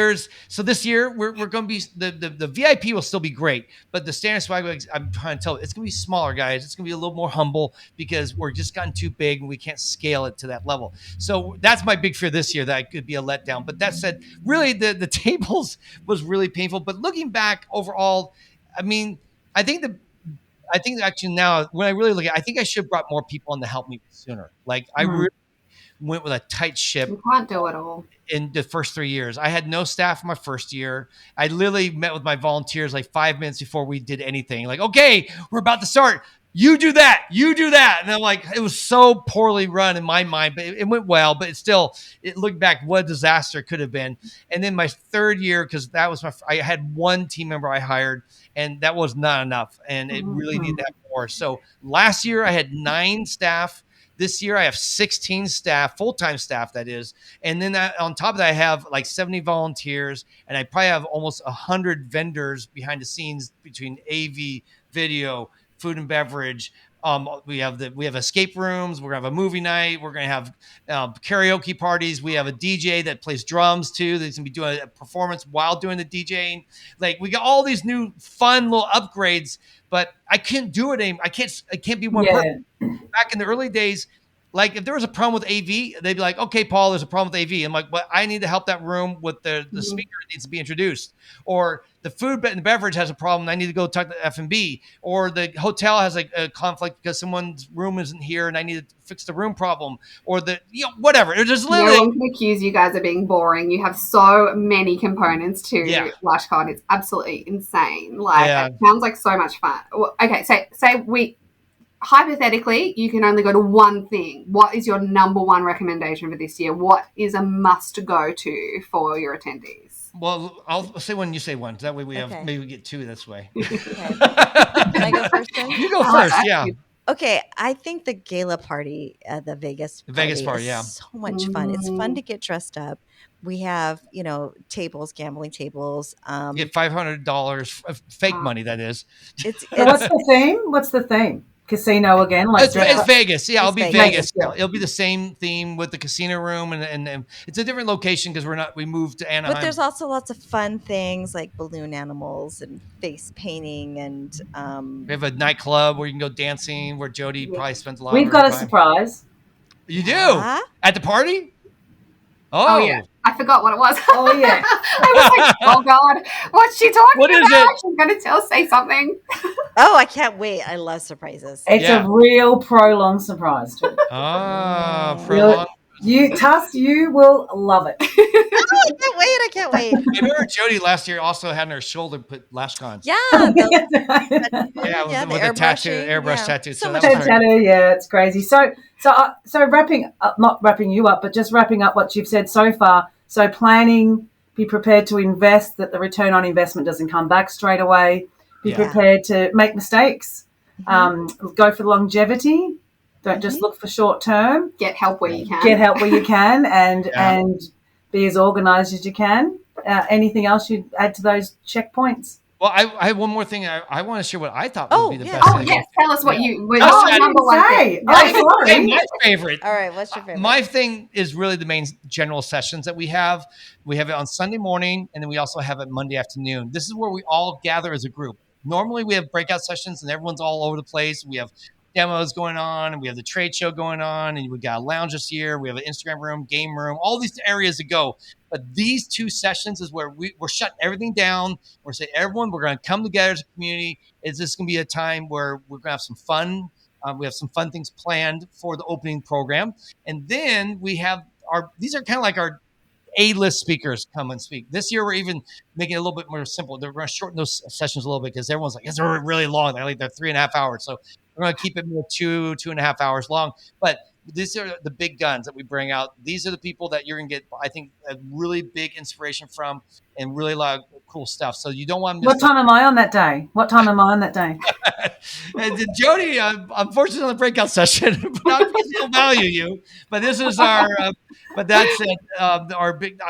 so this year we're going to be the VIP will still be great, but the standard swag bags, I'm trying to tell you, it's going to be smaller, guys. It's going to be a little more humble because we're just gotten too big and we can't scale it to that level. So that's my big fear this year, that it could be a letdown. But that said, really the tables was really painful. But looking back overall, I mean, I think actually now when I really look at it, I think I should have brought more people on to help me sooner. Like I really went with a tight ship. You can't do it all. In the first 3 years, I had no staff my first year. I literally met with my volunteers like 5 minutes before we did anything. Like, okay, we're about to start. You do that. And I'm like, it was so poorly run in my mind, but it went well. But it looked back, what a disaster it could have been. And then my third year, because that was I had one team member I hired, and that was not enough. And it really needed to have more. So last year I had 9 staff. This year I have 16 staff, full-time staff, that is. And then on top of that, I have like 70 volunteers, and I probably have almost 100 vendors behind the scenes between AV, video, food and beverage. We have escape rooms. We're gonna have a movie night. We're gonna have karaoke parties. We have a DJ that plays drums too. That's gonna be doing a performance while doing the DJing. Like we got all these new fun little upgrades, but I can't do it anymore. I can't be one person. Back in the early days, like if there was a problem with AV, they'd be like, okay, Paul, there's a problem with AV. I'm like, but I need to help that room with the speaker that needs to be introduced. Or the food and the beverage has a problem. I need to go talk to F&B. Or the hotel has like a conflict because someone's room isn't here and I need to fix the room problem. Or whatever. It's just literally. No one can accuse you guys of being boring. You have so many components to Lash Con. It's absolutely insane. It sounds like so much fun. Okay, say we... Hypothetically, you can only go to one thing. What is your number one recommendation for this year? What is a must go to for your attendees? Well, I'll say one, you say one. That way maybe we get 2 this way. Okay. Can I go first then? You go first, yeah. Okay, I think the gala party at the Vegas party is so much fun. It's fun to get dressed up. We have, tables, gambling tables. You get $500 of fake money, that is. What's the theme? Casino again? It's Vegas. Yeah, it'll be Vegas. It'll be the same theme with the casino room, and it's a different location because we moved to Anaheim. But there's also lots of fun things like balloon animals and face painting, and we have a nightclub where you can go dancing, where Jody probably spends a lot of We've got a surprise. You do? At the party? Oh, yeah. I forgot what it was. Oh, yeah. I was like, oh, God. What's she talking what about? Is it? She's going to say something. Oh, I can't wait. I love surprises. It's a real Prolong surprise, too. Prolong. You will love it. I can't wait. I remember Jody last year also had on her shoulder put Lash Con. Yeah. With the tattoo, airbrush tattoo. So much tattoo, it's crazy. So wrapping up, not wrapping you up, but just wrapping up what you've said so far. So planning, be prepared to invest, that the return on investment doesn't come back straight away. Be prepared to make mistakes. Go for longevity. Don't just look for short term. Get help where you can. And be as organized as you can. Anything else you'd add to those checkpoints? Well, I have one more thing. I want to share what I thought Oh, would be the yeah. best Oh thing. yes, tell us what you. Oh, What's I your didn't number one say. thing? Oh, I didn't sorry. say my favorite. All right, what's your favorite? My thing is really the main general sessions that we have. We have it on Sunday morning, and then we also have it Monday afternoon. This is where we all gather as a group. Normally, we have breakout sessions, and everyone's all over the place. We have demos going on, and we have the trade show going on, and we got a lounge this year. We have an Instagram room, game room, all these areas to go. But these 2 sessions is where we're shutting everything down. We're saying, everyone, we're going to come together as a community. It's just going to be a time where we're going to have some fun. We have some fun things planned for the opening program. And then we have these are kind of like our A-list speakers come and speak. This year, we're even making it a little bit more simple. They're going to shorten those sessions a little bit because everyone's like, they're really long. They're 3.5 hours. So we're going to keep it more 2.5 hours long. But these are the big guns that we bring out. These are the people that you're going to get, I think, a really big inspiration from and really a lot of cool stuff. So you don't want to miss What time am I on that day? And Jody, unfortunately, on the breakout session, not because we don't value you, but this is our. But that's it. Our big.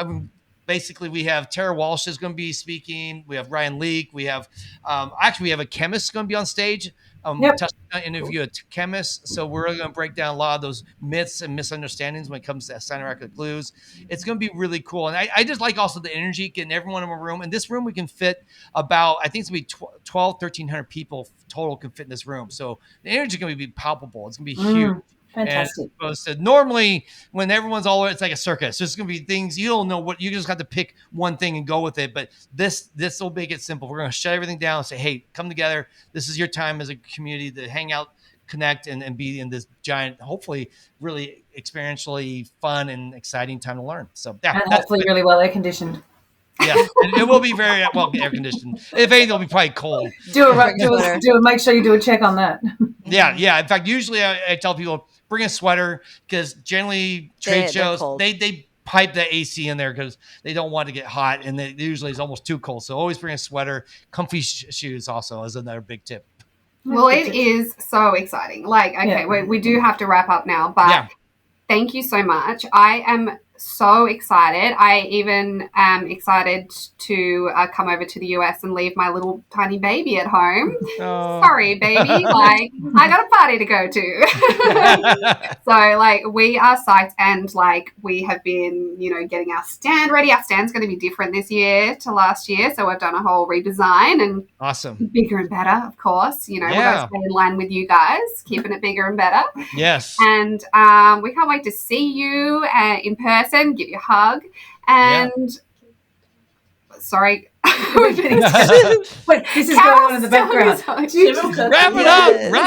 Basically, we have Tara Walsh is going to be speaking. We have Ryan Leake. We have actually we have a chemist going to be on stage. Yep. Going to interview a chemist, so we're really going to break down a lot of those myths and misunderstandings when it comes to cyanoacrylate glues. It's going to be really cool, and I just like also the energy, getting everyone in a room. In this room, we can fit about, I think it's going to be 1,300 people total can fit in this room. So the energy is going to be palpable. It's going to be huge. Fantastic. And opposed to normally when everyone's all, it's like a circus. There's going to be things you don't know what, you just have to pick one thing and go with it. But this will make it simple. We're going to shut everything down and say, hey, come together. This is your time as a community to hang out, connect, and be in this giant, hopefully really experientially fun and exciting time to learn. So yeah, and hopefully really well air conditioned. Yes, it will be very well air conditioned. If anything, it'll be probably cold. Make sure you do a check on that. Yeah. In fact, usually I tell people bring a sweater because generally trade shows they pipe the AC in there because they don't want to get hot, and usually it's almost too cold. So always bring a sweater. Comfy shoes also is another big tip. Well, it is so exciting. Like, okay, we do have to wrap up now, but thank you so much. I am so excited. I even am excited to come over to the US and leave my little tiny baby at home. Oh. Sorry, baby. Like, I got a party to go to. So, like, we are psyched, and, like, we have been, getting our stand ready. Our stand's going to be different this year to last year. So we've done a whole redesign and awesome, bigger and better, of course. We're going to stay in line with you guys, keeping it bigger and better. Yes. And we can't wait to see you in person, give you a hug. And sorry. Wait, this is going on in the background. Wrap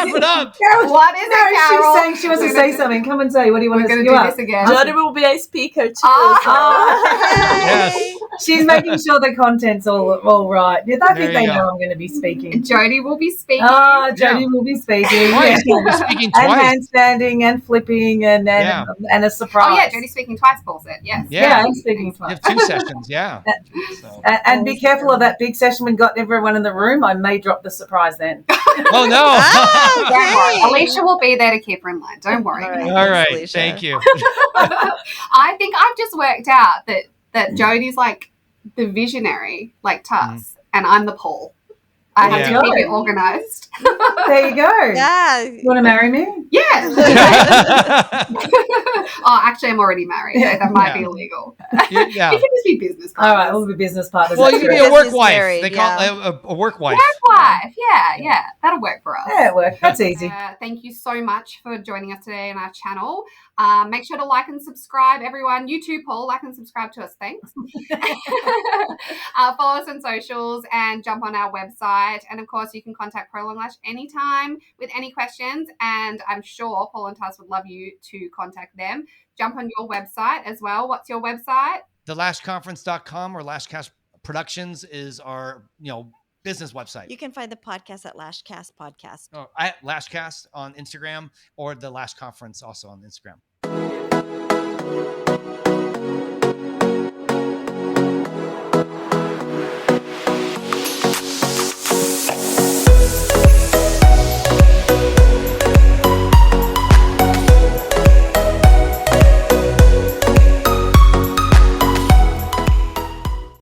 it up. Carol, what is it, Carol? She's saying she wants to say something. Come and say, what do you want to do this again? Jody will be a speaker too. Yes. She's making sure the content's all right. I think they know I'm going to be speaking. Jody will be speaking. Jody will be speaking. Twice. We'll be speaking twice. And handstanding and flipping and a surprise. Oh, yeah, Jody's speaking twice, Paul said. Yes. Yeah, I'm speaking twice. You have 2 sessions, And be careful of that big session when got everyone in the room. I may drop the surprise then. Oh, no. Okay. Alicia will be there to keep her in line. Don't worry. All right. Thank you. I think I've just worked out that Jody's like the visionary, like Tuss, and I'm the Paul. I have to keep it organized. There you go. Yeah. You want to marry me? Yeah. Oh, actually, I'm already married. So that might be illegal. You can just be business partners. All right, we'll be business partners. Well, you can be a work wife. They call it a work wife. Work wife. Yeah. That'll work for us. Yeah, it works. That's easy. Thank you so much for joining us today on our channel. Make sure to like and subscribe, everyone. You too, Paul. Like and subscribe to us. Thanks. Follow us on socials and jump on our website. And, of course, you can contact Prolong Lash anytime with any questions. And I'm sure Paul and Tuss would love you to contact them. Jump on your website as well. What's your website? thelashconference.com or Lashcast Productions is our, business website. You can find the podcast at Lashcast Podcast. At Lashcast on Instagram, or the Lash Conference also on Instagram.